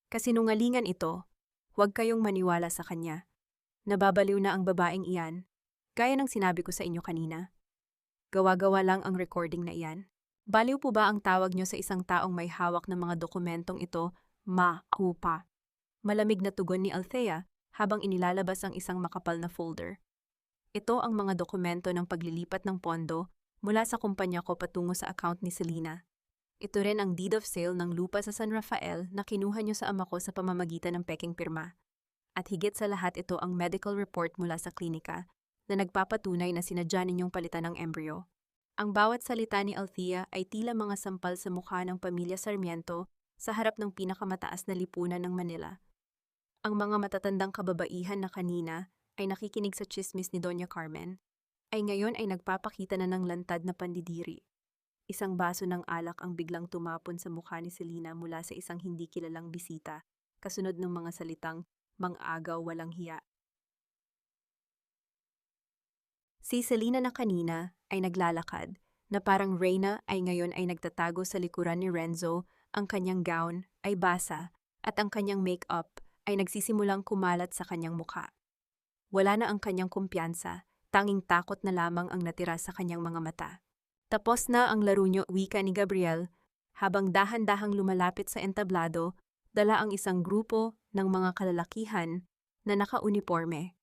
Kasinungalingan ito, huwag kayong maniwala sa kanya. Nababaliw na ang babaeng iyan, gaya ng sinabi ko sa inyo kanina. Gawa-gawa lang ang recording na iyan. Baliw po ba ang tawag nyo sa isang taong may hawak ng mga dokumentong ito? Ma-upa. Malamig na tugon ni Althea habang inilalabas ang isang makapal na folder. Ito ang mga dokumento ng paglilipat ng pondo mula sa kumpanya ko patungo sa account ni Selena. Ito rin ang deed of sale ng lupa sa San Rafael na kinuha niyo sa ama ko sa pamamagitan ng peking pirma. At higit sa lahat, ito ang medical report mula sa klinika na nagpapatunay na sinadya ninyong palitan ng embryo. Ang bawat salita ni Althea ay tila mga sampal sa mukha ng pamilya Sarmiento sa harap ng pinakamataas na lipunan ng Manila. Ang mga matatandang kababaihan na kanina ay nakikinig sa tsismis ni Doña Carmen, ay ngayon ay nagpapakita na ng lantad na pandidiri. Isang baso ng alak ang biglang tumapon sa mukha ni Selena mula sa isang hindi kilalang bisita, kasunod ng mga salitang mang-agaw, walang hiya. Si Selena na kanina ay naglalakad, na parang Reyna, ay ngayon ay nagtatago sa likuran ni Renzo, ang kanyang gown ay basa at ang kanyang make-up ay nagsisimulang kumalat sa kanyang mukha. Wala na ang kanyang kumpiyansa, tanging takot na lamang ang natira sa kanyang mga mata. Tapos na ang laro nyo, wika ni Gabriel, habang dahan-dahang lumalapit sa entablado, dala ang isang grupo ng mga kalalakihan na naka-uniforme.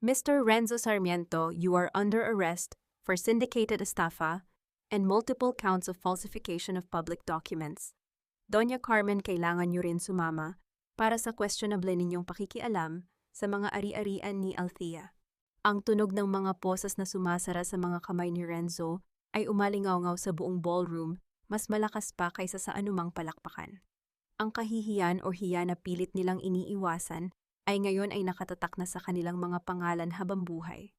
Mr. Renzo Sarmiento, you are under arrest for syndicated estafa and multiple counts of falsification of public documents. Doña Carmen, kailangan nyo rin sumama para sa questionable ninyong pakikialam sa mga ari-arian ni Althea. Ang tunog ng mga posas na sumasara sa mga kamay ni Renzo ay umalingaw sa buong ballroom, mas malakas pa kaysa sa anumang palakpakan. Ang kahihiyan o hiya na pilit nilang iniiwasan ay ngayon ay nakatatak na sa kanilang mga pangalan habang buhay.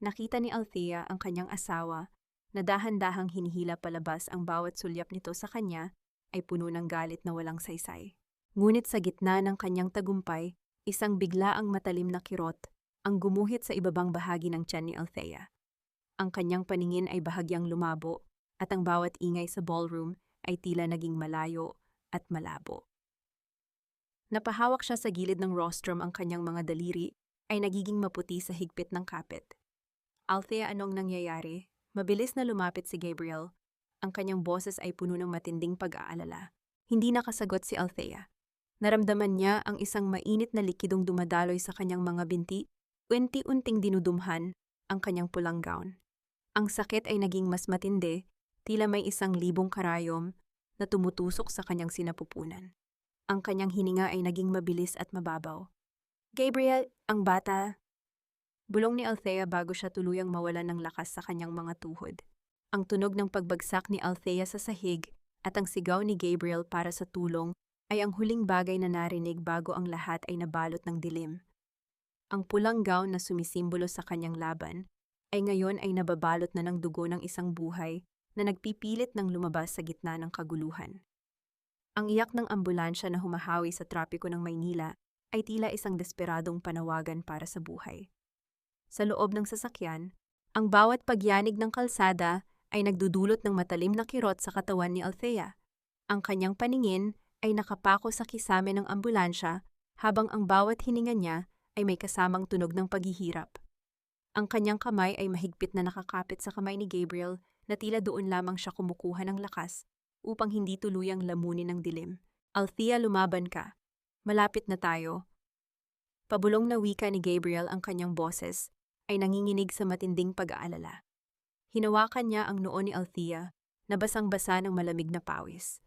Nakita ni Althea ang kanyang asawa na dahan-dahang hinihila palabas, ang bawat sulyap nito sa kanya ay puno ng galit na walang saysay. Ngunit sa gitna ng kanyang tagumpay, isang biglaang matalim na kirot ang gumuhit sa ibabang bahagi ng tiyan ni Althea. Ang kanyang paningin ay bahagyang lumabo at ang bawat ingay sa ballroom ay tila naging malayo at malabo. Napahawak siya sa gilid ng rostrum, ang kanyang mga daliri ay nagiging maputi sa higpit ng kapit. Althea, anong nangyayari? Mabilis na lumapit si Gabriel. Ang kanyang boses ay puno ng matinding pag-aalala. Hindi nakasagot si Althea. Naramdaman niya ang isang mainit na likidong dumadaloy sa kanyang mga binti, unti-unting dinudumhan ang kanyang pulang gown. Ang sakit ay naging mas matindi, tila may 1,000 karayom na tumutusok sa kanyang sinapupunan. Ang kanyang hininga ay naging mabilis at mababaw. Gabriel, ang bata. Bulong ni Althea bago siya tuluyang mawalan ng lakas sa kanyang mga tuhod. Ang tunog ng pagbagsak ni Althea sa sahig at ang sigaw ni Gabriel para sa tulong ay ang huling bagay na narinig bago ang lahat ay nabalot ng dilim. Ang pulang gown na sumisimbolo sa kanyang laban ay ngayon ay nababalot na ng dugo ng isang buhay na nagpipilit ng lumabas sa gitna ng kaguluhan. Ang iyak ng ambulansya na humahawi sa trapiko ng Maynila ay tila isang desperadong panawagan para sa buhay. Sa loob ng sasakyan, ang bawat pagyanig ng kalsada ay nagdudulot ng matalim na kirot sa katawan ni Althea. Ang kanyang paningin ay nakapako sa kisame ng ambulansya habang ang bawat hininga niya ay may kasamang tunog ng paghihirap. Ang kanyang kamay ay mahigpit na nakakapit sa kamay ni Gabriel na tila doon lamang siya kumukuha ng lakas upang hindi tuluyang lamunin ng dilim. Althea, lumaban ka. Malapit na tayo. Pabulong na wika ni Gabriel, ang kanyang boses ay nanginginig sa matinding pag-aalala. Hinawakan niya ang noo ni Althea na basang-basa ng malamig na pawis.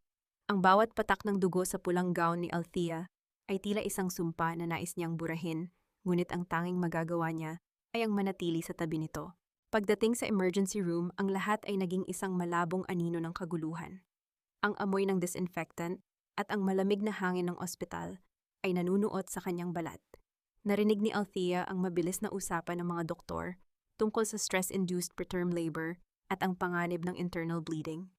Ang bawat patak ng dugo sa pulang gown ni Althea ay tila isang sumpa na nais niyang burahin, ngunit ang tanging magagawa niya ay ang manatili sa tabi nito. Pagdating sa emergency room, ang lahat ay naging isang malabong anino ng kaguluhan. Ang amoy ng disinfectant at ang malamig na hangin ng ospital ay nanunuot sa kanyang balat. Narinig ni Althea ang mabilis na usapan ng mga doktor tungkol sa stress-induced preterm labor at ang panganib ng internal bleeding.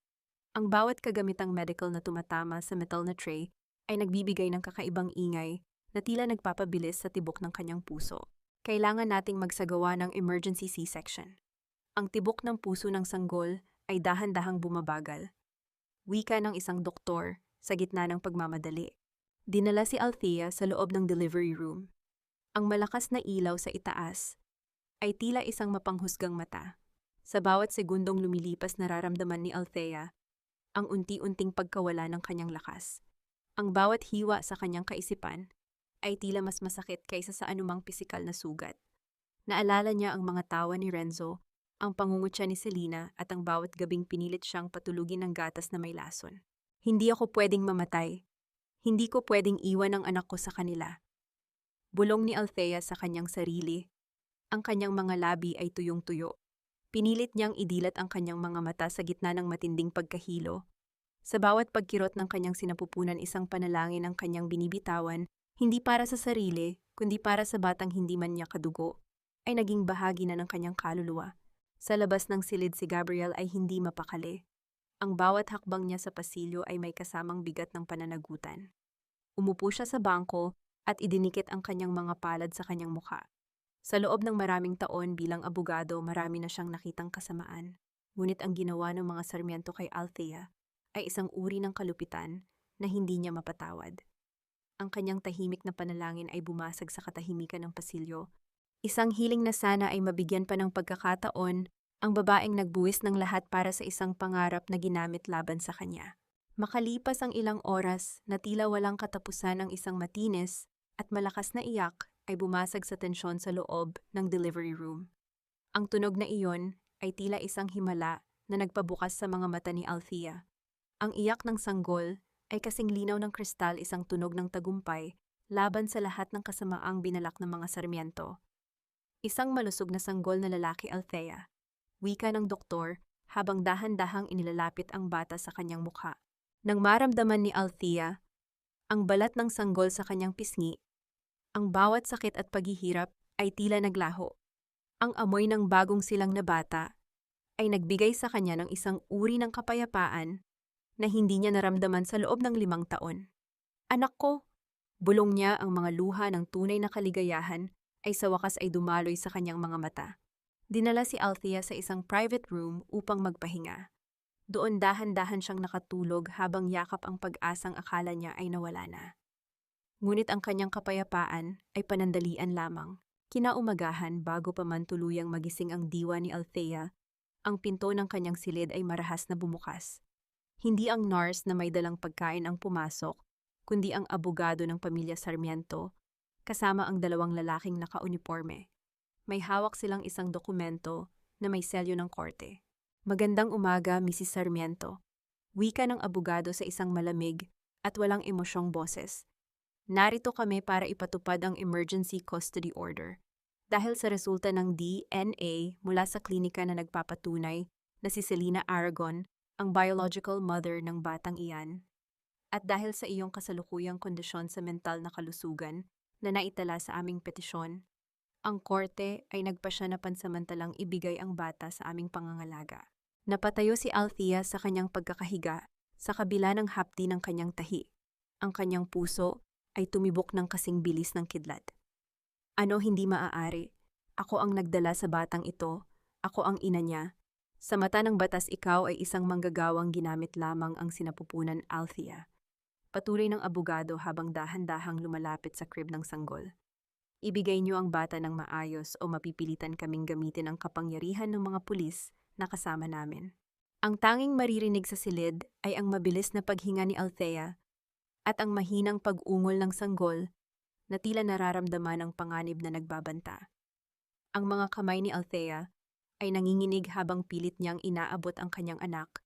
Ang bawat kagamitang medical na tumatama sa metal na tray ay nagbibigay ng kakaibang ingay na tila nagpapabilis sa tibok ng kanyang puso. Kailangan nating magsagawa ng emergency C-section. Ang tibok ng puso ng sanggol ay dahan-dahang bumabagal. Wika ng isang doktor sa gitna ng pagmamadali. Dinala si Althea sa loob ng delivery room. Ang malakas na ilaw sa itaas ay tila isang mapanghusgang mata. Sa bawat segundong lumilipas, nararamdaman ni Althea ang unti-unting pagkawala ng kanyang lakas. Ang bawat hiwa sa kanyang kaisipan ay tila mas masakit kaysa sa anumang pisikal na sugat. Naalala niya ang mga tawa ni Renzo, ang pangungutya ni Selena at ang bawat gabing pinilit siyang patulugin ng gatas na may lason. Hindi ako pwedeng mamatay. Hindi ko pwedeng iwan ang anak ko sa kanila. Bulong ni Althea sa kanyang sarili. Ang kanyang mga labi ay tuyong-tuyo. Pinilit niyang idilat ang kanyang mga mata sa gitna ng matinding pagkahilo. Sa bawat pagkirot ng kanyang sinapupunan, isang panalangin ang kanyang binibitawan, hindi para sa sarili, kundi para sa batang hindi man niya kadugo, ay naging bahagi na ng kanyang kaluluwa. Sa labas ng silid, si Gabriel ay hindi mapakali. Ang bawat hakbang niya sa pasilyo ay may kasamang bigat ng pananagutan. Umupo siya sa bangko at idinikit ang kanyang mga palad sa kanyang mukha. Sa loob ng maraming taon bilang abogado, marami na siyang nakitang kasamaan. Ngunit ang ginawa ng mga Sarmiento kay Althea ay isang uri ng kalupitan na hindi niya mapatawad. Ang kanyang tahimik na panalangin ay bumasag sa katahimikan ng pasilyo. Isang hiling na sana ay mabigyan pa ng pagkakataon ang babaeng nagbuwis ng lahat para sa isang pangarap na ginamit laban sa kanya. Makalipas ang ilang oras na tila walang katapusan, ang isang matinis at malakas na iyak ay bumasag sa tensyon sa loob ng delivery room. Ang tunog na iyon ay tila isang himala na nagpabukas sa mga mata ni Althea. Ang iyak ng sanggol ay kasing linaw ng kristal, isang tunog ng tagumpay laban sa lahat ng kasamaang binalak ng mga Sarmiento. Isang malusog na sanggol na lalaki, Althea. Wika ng doktor habang dahan-dahang inilalapit ang bata sa kanyang mukha. Nang maramdaman ni Althea ang balat ng sanggol sa kanyang pisngi, ang bawat sakit at paghihirap ay tila naglaho. Ang amoy ng bagong silang na bata ay nagbigay sa kanya ng isang uri ng kapayapaan na hindi niya naramdaman sa loob ng 5 taon. Anak ko! Bulong niya, ang mga luha ng tunay na kaligayahan ay sa wakas ay dumaloy sa kanyang mga mata. Dinala si Althea sa isang private room upang magpahinga. Doon dahan-dahan siyang nakatulog habang yakap ang pag-asang akala niya ay nawala na. Ngunit ang kanyang kapayapaan ay panandalian lamang. Kinaumagahan, bago pa man tuluyang magising ang diwa ni Althea, ang pinto ng kanyang silid ay marahas na bumukas. Hindi ang nurse na may dalang pagkain ang pumasok, kundi ang abogado ng pamilya Sarmiento, kasama ang 2 lalaking naka-uniforme. May hawak silang isang dokumento na may selyo ng korte. Magandang umaga, Mrs. Sarmiento. Wika ng abogado sa isang malamig at walang emosyong boses. Narito kami para ipatupad ang emergency custody order. Dahil sa resulta ng DNA mula sa klinika na nagpapatunay na si Selena Aragon ang biological mother ng batang iyan, at dahil sa iyong kasalukuyang kondisyon sa mental na kalusugan na naitala sa aming petisyon, ang korte ay nagpasya na pansamantalang ibigay ang bata sa aming pangangalaga. Napatayo si Althea sa kanyang pagkakahiga sa kabila ng hapdi ng kanyang tahi. Ang kanyang puso ay tumibok ng kasing bilis ng kidlat. Ano, hindi maaari? Ako ang nagdala sa batang ito. Ako ang ina niya. Sa mata ng batas, ikaw ay isang manggagawang ginamit lamang ang sinapupunan, Althea. Patuloy ng abogado habang dahan-dahang lumalapit sa crib ng sanggol. Ibigay niyo ang bata ng maayos o mapipilitan kaming gamitin ang kapangyarihan ng mga pulis na kasama namin. Ang tanging maririnig sa silid ay ang mabilis na paghinga ni Althea at ang mahinang pag-ungol ng sanggol na tila nararamdaman ang panganib na nagbabanta. Ang mga kamay ni Althea ay nanginginig habang pilit niyang inaabot ang kanyang anak,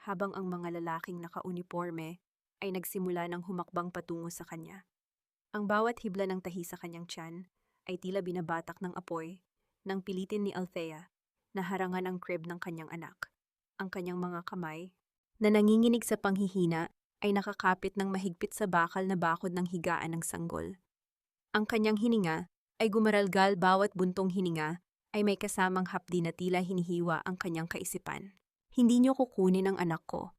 habang ang mga lalaking naka-uniforme ay nagsimula ng humakbang patungo sa kanya. Ang bawat hibla ng tahi sa kanyang tiyan ay tila binabatak ng apoy nang pilitin ni Althea na harangan ang crib ng kanyang anak. Ang kanyang mga kamay, na nanginginig sa panghihina, ay nakakapit ng mahigpit sa bakal na bakod ng higaan ng sanggol. Ang kanyang hininga ay gumaralgal, bawat buntong hininga ay may kasamang hapdi na tila hinihiwa ang kanyang kaisipan. Hindi niyo kukunin ang anak ko.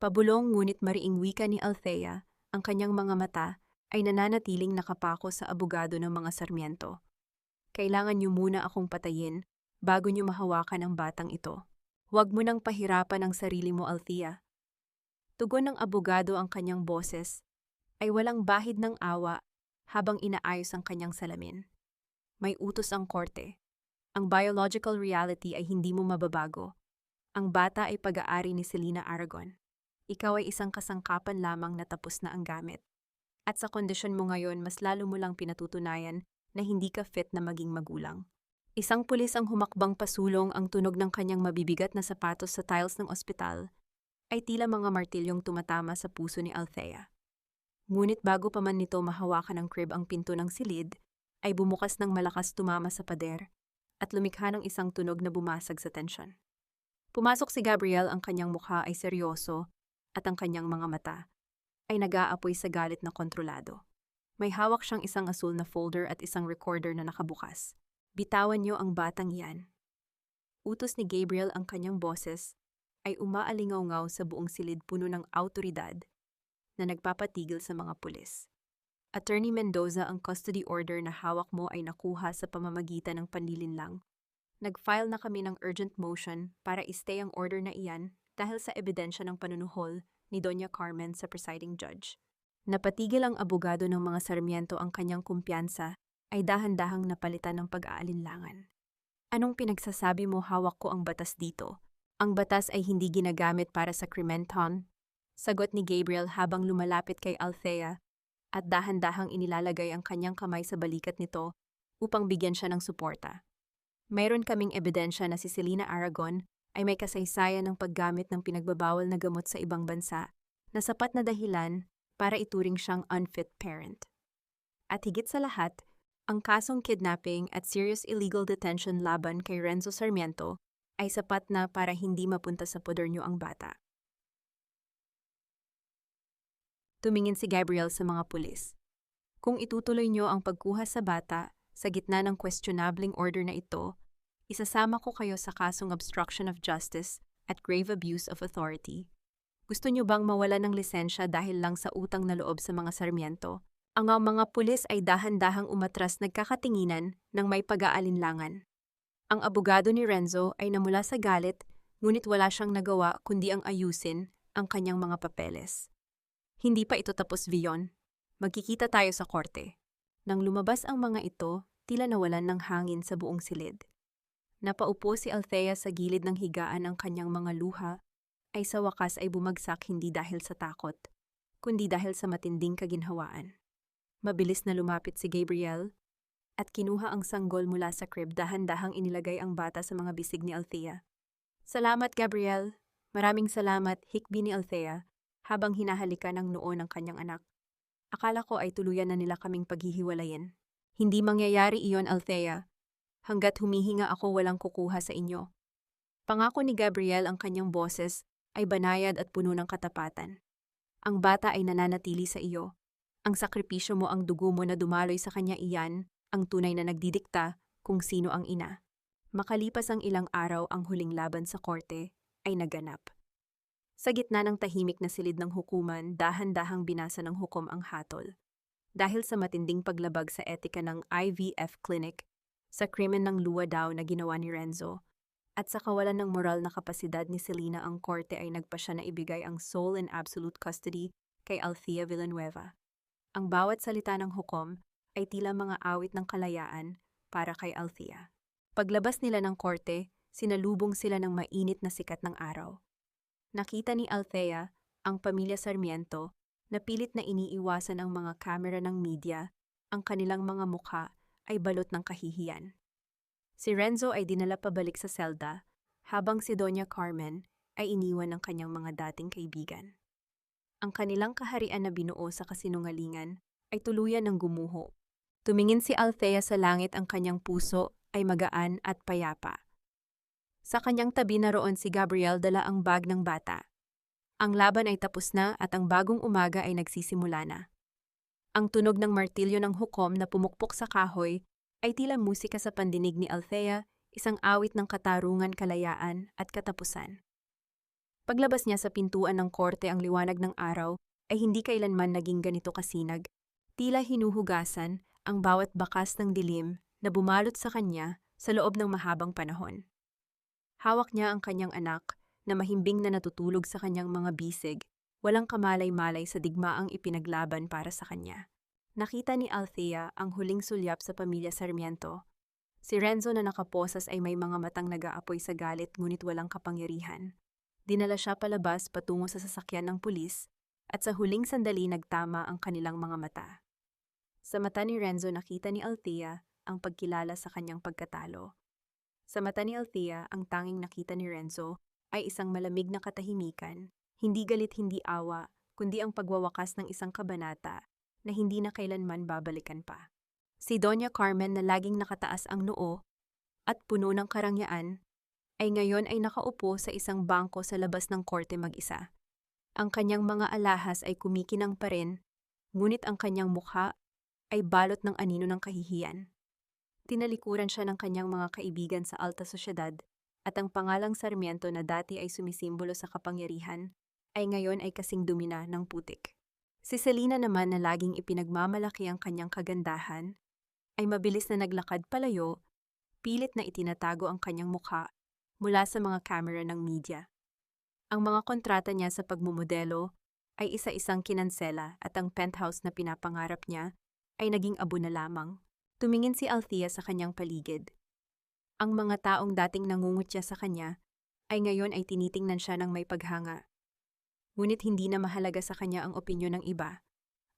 Pabulong ngunit mariing wika ni Althea, ang kanyang mga mata ay nananatiling nakapako sa abogado ng mga Sarmiento. Kailangan niyo muna akong patayin bago niyo mahawakan ang batang ito. Huwag mo nang pahirapan ang sarili mo, Althea. Tugon ng abogado, ang kanyang boses ay walang bahid ng awa habang inaayos ang kanyang salamin. May utos ang korte. Ang biological reality ay hindi mo mababago. Ang bata ay pag-aari ni Selena Aragon. Ikaw ay isang kasangkapan lamang na tapos na ang gamit. At sa kondisyon mo ngayon, mas lalo mo lang pinatutunayan na hindi ka fit na maging magulang. Isang pulis ang humakbang pasulong, ang tunog ng kanyang mabibigat na sapatos sa tiles ng ospital ay tila mga martilyong tumatama sa puso ni Althea. Ngunit bago pa man nito mahawakan ng crib ang pinto ng silid, ay bumukas ng malakas, tumama sa pader at lumikha ng isang tunog na bumasag sa tensyon. Pumasok si Gabriel, ang kanyang mukha ay seryoso at ang kanyang mga mata ay nag-aapoy sa galit na kontrolado. May hawak siyang isang asul na folder at isang recorder na nakabukas. Bitawan niyo ang batang iyan. Utos ni Gabriel, ang kanyang boses ay umaalingaw-ngaw sa buong silid, puno ng awtoridad na nagpapatigil sa mga pulis. Attorney Mendoza, ang custody order na hawak mo ay nakuha sa pamamagitan ng panlilinlang. Nag-file na kami ng urgent motion para i-stay ang order na iyan dahil sa ebidensya ng panunuhol ni Doña Carmen sa presiding judge. Napatigil ang abogado ng mga Sarmiento, ang kanyang kumpiyansa ay dahan-dahang napalitan ng pag-aalinlangan. Anong pinagsasabi mo? Hawak ko ang batas dito. Ang batas ay hindi ginagamit para sa krimenton. Sagot ni Gabriel habang lumalapit kay Althea at dahan-dahang inilalagay ang kanyang kamay sa balikat nito upang bigyan siya ng suporta. Mayroon kaming ebidensya na si Selena Aragon ay may kasaysayan ng paggamit ng pinagbabawal na gamot sa ibang bansa na sapat na dahilan para ituring siyang unfit parent. At higit sa lahat, ang kasong kidnapping at serious illegal detention laban kay Renzo Sarmiento ay sapat na para hindi mapunta sa poder niyo ang bata. Tumingin si Gabriel sa mga pulis. Kung itutuloy niyo ang pagkuha sa bata sa gitna ng questionabling order na ito, isasama ko kayo sa kasong obstruction of justice at grave abuse of authority. Gusto niyo bang mawala ng lisensya dahil lang sa utang na loob sa mga Sarmiento? Ang mga pulis ay dahan-dahang umatras nagkakatinginan ng may pag-aalinlangan. Ang abogado ni Renzo ay namula sa galit, ngunit wala siyang nagawa kundi ang ayusin ang kanyang mga papeles. Hindi pa ito tapos, Vion. Magkikita tayo sa korte. Nang lumabas ang mga ito, tila nawalan ng hangin sa buong silid. Napaupo si Althea sa gilid ng higaan, ang kanyang mga luha ay sa wakas ay bumagsak hindi dahil sa takot, kundi dahil sa matinding kaginhawaan. Mabilis na lumapit si Gabriel at kinuha ang sanggol mula sa crib, dahan-dahang inilagay ang bata sa mga bisig ni Althea. Salamat, Gabriel. Maraming salamat, hikbi ni Althea, habang hinahalikan ang noo ng kanyang anak. Akala ko ay tuluyan na nila kaming paghihiwalayin. Hindi mangyayari iyon, Althea. Hanggat humihinga ako, walang kukuha sa inyo. Pangako ni Gabriel, ang kanyang boses ay banayad at puno ng katapatan. Ang bata ay nananatili sa iyo. Ang sakripisyo mo, ang dugo mo na dumaloy sa kanya, iyan ang tunay na nagdidikta kung sino ang ina. Makalipas ang ilang araw, ang huling laban sa korte ay naganap. Sa gitna ng tahimik na silid ng hukuman, dahan-dahang binasa ng hukom ang hatol. Dahil sa matinding paglabag sa etika ng IVF clinic, sa krimen ng luwa daw na ginawa ni Renzo, at sa kawalan ng moral na kapasidad ni Selena, ang korte ay nagpasya na ibigay ang sole and absolute custody kay Althea Villanueva. Ang bawat salita ng hukom ay tila mga awit ng kalayaan para kay Althea. Paglabas nila ng korte, sinalubong sila ng mainit na sikat ng araw. Nakita ni Althea ang pamilya Sarmiento na pilit na iniiwasan ang mga kamera ng media, ang kanilang mga mukha ay balot ng kahihiyan. Si Renzo ay dinala pabalik sa selda, habang si Doña Carmen ay iniwan ng kanyang mga dating kaibigan. Ang kanilang kaharian na binuo sa kasinungalingan ay tuluyan ng gumuho. Tumingin si Althea sa langit, ang kanyang puso ay magaan at payapa. Sa kanyang tabi naroon si Gabriel, dala ang bag ng bata. Ang laban ay tapos na at ang bagong umaga ay nagsisimula na. Ang tunog ng martilyo ng hukom na pumukpok sa kahoy ay tila musika sa pandinig ni Althea, isang awit ng katarungan, kalayaan at katapusan. Paglabas niya sa pintuan ng korte, ang liwanag ng araw ay hindi kailanman naging ganito kasinag. Tila hinuhugasan ang bawat bakas ng dilim na bumalot sa kanya sa loob ng mahabang panahon. Hawak niya ang kanyang anak na mahimbing na natutulog sa kanyang mga bisig, walang kamalay-malay sa digmaang ipinaglaban para sa kanya. Nakita ni Althea ang huling sulyap sa pamilya Sarmiento. Si Renzo na nakaposas ay may mga matang nag-aapoy sa galit, ngunit walang kapangyarihan. Dinala siya palabas patungo sa sasakyan ng pulis at sa huling sandali nagtama ang kanilang mga mata. Sa mata ni Renzo nakita ni Althea ang pagkilala sa kanyang pagkatalo. Sa mata ni Althea, ang tanging nakita ni Renzo ay isang malamig na katahimikan, hindi galit, hindi awa, kundi ang pagwawakas ng isang kabanata na hindi na kailanman babalikan pa. Si Doña Carmen, na laging nakataas ang noo at puno ng karangyaan, ay ngayon ay nakaupo sa isang bangko sa labas ng korte mag-isa. Ang kanyang mga alahas ay kumikinang pa rin, ngunit ang kanyang mukha ay balot ng anino ng kahihiyan. Tinalikuran siya ng kanyang mga kaibigan sa alta sosyedad, at ang pangalang Sarmiento na dati ay sumisimbolo sa kapangyarihan, ay ngayon ay kasing dumi na ng putik. Si Selena naman, na laging ipinagmamalaki ang kanyang kagandahan, ay mabilis na naglakad palayo, pilit na itinatago ang kanyang mukha mula sa mga kamera ng media. Ang mga kontrata niya sa pagmumodelo ay isa-isang kinansela, at ang penthouse na pinapangarap niya ay naging abo na lamang. Tumingin si Althea sa kanyang paligid. Ang mga taong dating nangungutya sa kanya ay ngayon ay tinitingnan siya ng may paghanga. Ngunit hindi na mahalaga sa kanya ang opinyon ng iba.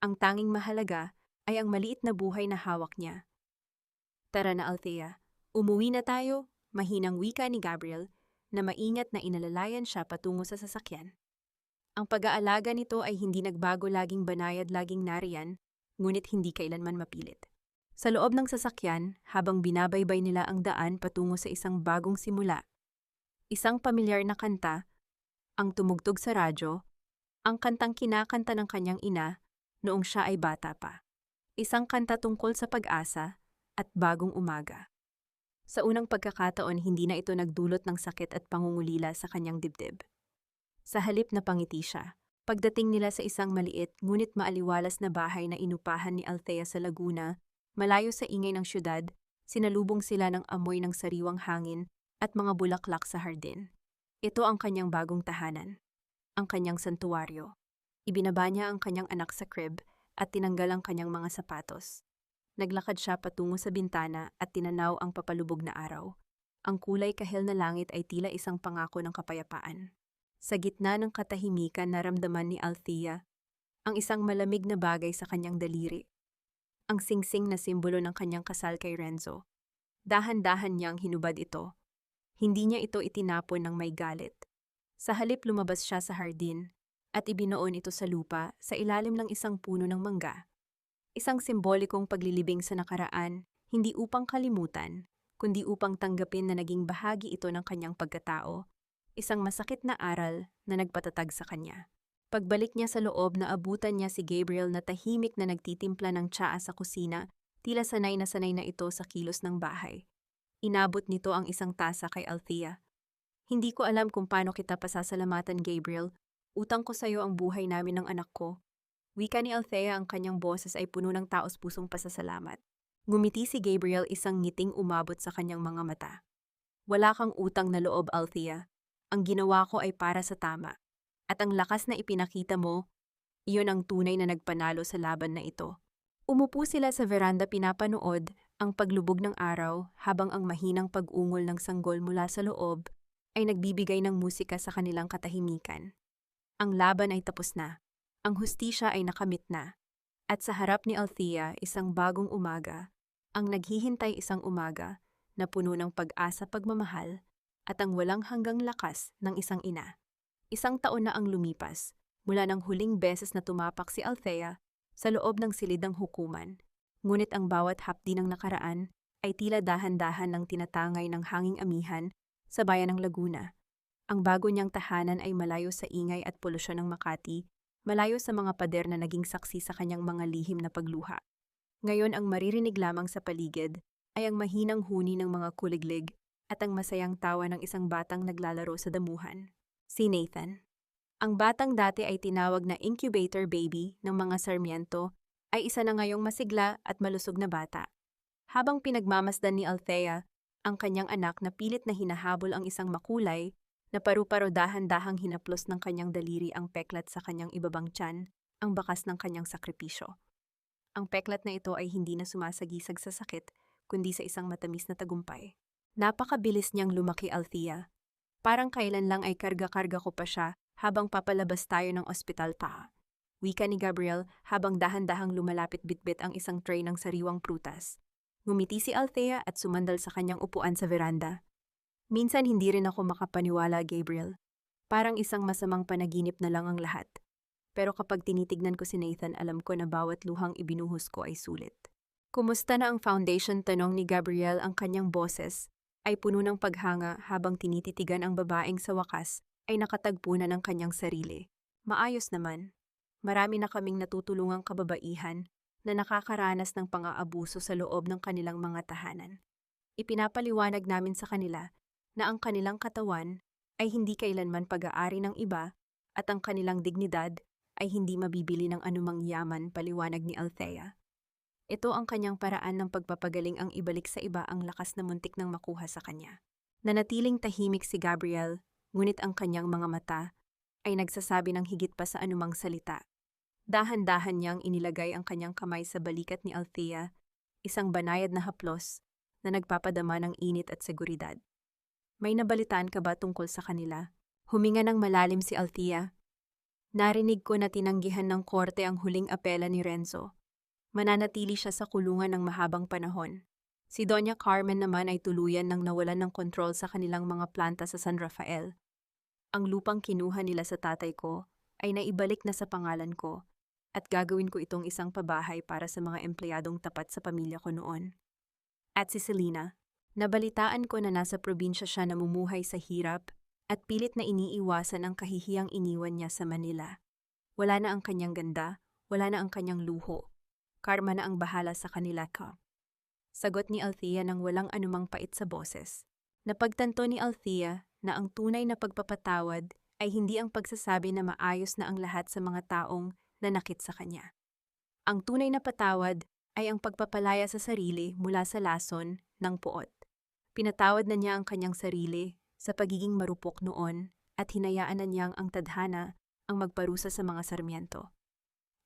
Ang tanging mahalaga ay ang maliit na buhay na hawak niya. Tara na, Althea. Umuwi na tayo, mahinang wika ni Gabriel, na maingat na inalalayan siya patungo sa sasakyan. Ang pag-aalaga nito ay hindi nagbago, laging banayad, laging nariyan, ngunit hindi kailanman mapilit. Sa loob ng sasakyan, habang binabaybay nila ang daan patungo sa isang bagong simula, Isang pamilyar na kanta, ang tumugtog sa radyo, ang kantang kinakanta ng kanyang ina noong siya ay bata pa. Isang kanta tungkol sa pag-asa at bagong umaga. Sa unang pagkakataon, hindi na ito nagdulot ng sakit at pangungulila sa kanyang dibdib. Sa halip na pangiti siya, pagdating nila sa isang maliit ngunit maaliwalas na bahay na inupahan ni Althea sa Laguna, malayo sa ingay ng syudad, sinalubong sila ng amoy ng sariwang hangin at mga bulaklak sa hardin. Ito ang kanyang bagong tahanan, ang kanyang santuwaryo. Ibinaba niya ang kanyang anak sa crib at tinanggal ang kanyang mga sapatos. Naglakad siya patungo sa bintana at tinanaw ang papalubog na araw. Ang kulay kahel na langit ay tila isang pangako ng kapayapaan. Sa gitna ng katahimikan, naramdaman ni Althea ang isang malamig na bagay sa kanyang daliri. Ang singsing na simbolo ng kanyang kasal kay Renzo. Dahan-dahan niyang hinubad ito. Hindi niya ito itinapon ng may galit. Sa halip, lumabas siya sa hardin at ibinuon ito sa lupa sa ilalim ng isang puno ng mangga. Isang simbolikong paglilibing sa nakaraan, hindi upang kalimutan, kundi upang tanggapin na naging bahagi ito ng kanyang pagkatao. Isang masakit na aral na nagpatatag sa kanya. Pagbalik niya sa loob, naabutan niya si Gabriel na tahimik na nagtitimpla ng tsaa sa kusina, tila sanay na ito sa kilos ng bahay. Inabot nito ang isang tasa kay Althea. Hindi ko alam kung paano kita pasasalamatan, Gabriel. Utang ko sa iyo ang buhay namin ng anak ko. Wika ni Althea, ang kanyang boses ay puno ng taos-pusong pasasalamat. Ngumiti si Gabriel, isang ngiting umabot sa kanyang mga mata. Wala kang utang na loob, Althea. Ang ginawa ko ay para sa tama. At ang lakas na ipinakita mo, iyon ang tunay na nagpanalo sa laban na ito. Umupo sila sa veranda, pinapanood ang paglubog ng araw habang ang mahinang pag-ungol ng sanggol mula sa loob ay nagbibigay ng musika sa kanilang katahimikan. Ang laban ay tapos na. Ang hustisya ay nakamit na. At sa harap ni Althea, isang bagong umaga, ang naghihintay, isang umaga na puno ng pag-asa, pagmamahal, at ang walang hanggang lakas ng isang ina. Isang taon na ang lumipas, mula ng huling beses na tumapak si Althea sa loob ng silidang hukuman. Ngunit ang bawat hapdi ng nakaraan ay tila dahan-dahan ng tinatangay ng hanging amihan sa bayan ng Laguna. Ang bago niyang tahanan ay malayo sa ingay at polusyon ng Makati, malayo sa mga pader na naging saksi sa kanyang mga lihim na pagluha. Ngayon, ang maririnig lamang sa paligid ay ang mahinang huni ng mga kuliglig at ang masayang tawa ng isang batang naglalaro sa damuhan. Si Nathan. Ang batang dati ay tinawag na incubator baby ng mga Sarmiento ay isa na ngayong masigla at malusog na bata. Habang pinagmamasdan ni Althea ang kanyang anak na pilit na hinahabol ang isang makulay, na paru-paro, dahan-dahang hinaplos ng kanyang daliri ang peklat sa kanyang ibabang tiyan, ang bakas ng kanyang sakripisyo. Ang peklat na ito ay hindi na sumasagisag sa sakit, kundi sa isang matamis na tagumpay. Napakabilis niyang lumaki, Althea. Parang kailan lang ay karga-karga ko pa siya habang papalabas tayo ng ospital pa. Wika ni Gabriel habang dahan-dahang lumalapit bitbit ang isang tray ng sariwang prutas. Ngumiti si Althea at sumandal sa kanyang upuan sa veranda. Minsan hindi rin ako makapaniwala, Gabriel. Parang isang masamang panaginip na lang ang lahat. Pero kapag tinitignan ko si Nathan, alam ko na bawat luhang ibinuhos ko ay sulit. Kumusta na ang foundation? Tanong ni Gabriel, ang kanyang boses ay puno ng paghanga habang tinititigan ang babaeng sa wakas ay nakatagpo na ng kanyang sarili. Maayos naman. Marami na kaming natutulungang kababaihan na nakakaranas ng pang-aabuso sa loob ng kanilang mga tahanan. Ipinapaliwanag namin sa kanila na ang kanilang katawan ay hindi kailanman pag-aari ng iba at ang kanilang dignidad ay hindi mabibili ng anumang yaman, paliwanag ni Althea. Ito ang kanyang paraan ng pagpapagaling, ang ibalik sa iba ang lakas na muntik nang makuha sa kanya. Nanatiling tahimik si Gabriel, ngunit ang kanyang mga mata ay nagsasabi ng higit pa sa anumang salita. Dahan-dahan niyang inilagay ang kanyang kamay sa balikat ni Althea, isang banayad na haplos na nagpapadama ng init at seguridad. May nabalitaan ka ba tungkol sa kanila? Huminga ng malalim si Althea. Narinig ko na tinanggihan ng korte ang huling apela ni Renzo. Mananatili siya sa kulungan ng mahabang panahon. Si Doña Carmen naman ay tuluyan nang nawalan ng kontrol sa kanilang mga planta sa San Rafael. Ang lupang kinuha nila sa tatay ko ay naibalik na sa pangalan ko at gagawin ko itong isang pabahay para sa mga empleyadong tapat sa pamilya ko noon. At si Selena, Nabalitaan ko na nasa probinsya siya namumuhay sa hirap at pilit na iniiwasan ang kahihiyang iniwan niya sa Manila. Wala na ang kanyang ganda, wala na ang kanyang luho. Karma na ang bahala sa kanila ka. Sagot ni Althea nang walang anumang pait sa boses. Napagtanto ni Althea na ang tunay na pagpapatawad ay hindi ang pagsasabi na maayos na ang lahat sa mga taong nanakit sa kanya. Ang tunay na patawad ay ang pagpapalaya sa sarili mula sa lason ng puot. Pinatawad na niya ang kanyang sarili sa pagiging marupok noon at hinayaan na niyang ang tadhana ang magparusa sa mga sarmiento.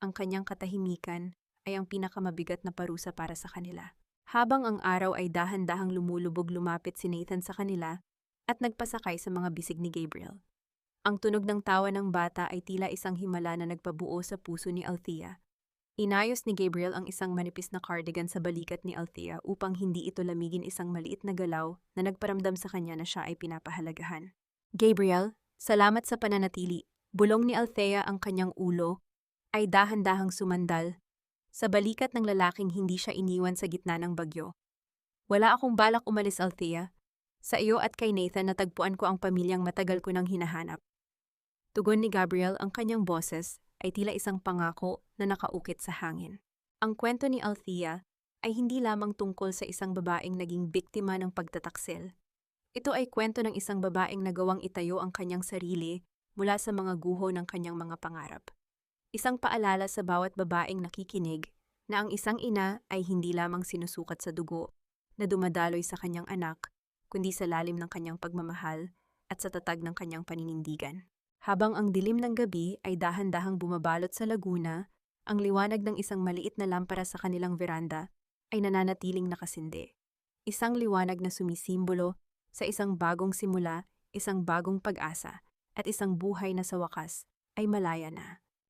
Ang kanyang katahimikan ay ang pinakamabigat na parusa para sa kanila. Habang ang araw ay dahan-dahang lumulubog, lumapit si Nathan sa kanila at nagpasakay sa mga bisig ni Gabriel. Ang tunog ng tawa ng bata ay tila isang himala na nagpabuo sa puso ni Althea. Inayos ni Gabriel ang isang manipis na cardigan sa balikat ni Althea upang hindi ito lamigin isang maliit na galaw na nagparamdam sa kanya na siya ay pinapahalagahan. Gabriel, salamat sa pananatili. Bulong ni Althea ang kanyang ulo ay dahan-dahang sumandal sa balikat ng lalaking hindi siya iniwan sa gitna ng bagyo. Wala akong balak umalis, Althea. Sa iyo at kay Nathan natagpuan ko ang pamilyang matagal ko nang hinahanap. Tugon ni Gabriel, ang kanyang boses ay tila isang pangako na nakaukit sa hangin. Ang kwento ni Althea ay hindi lamang tungkol sa isang babaeng naging biktima ng pagtataksil. Ito ay kwento ng isang babaeng nagawang itayo ang kanyang sarili mula sa mga guho ng kanyang mga pangarap. Isang paalala sa bawat babaeng nakikinig na ang isang ina ay hindi lamang sinusukat sa dugo na dumadaloy sa kanyang anak, kundi sa lalim ng kanyang pagmamahal at sa tatag ng kanyang paninindigan. Habang ang dilim ng gabi ay dahan-dahang bumabalot sa laguna, ang liwanag ng isang maliit na lampara sa kanilang veranda ay nananatiling nakasindi. Isang liwanag na sumisimbolo sa isang bagong simula, isang bagong pag-asa, at isang buhay na sa wakas ay malaya na.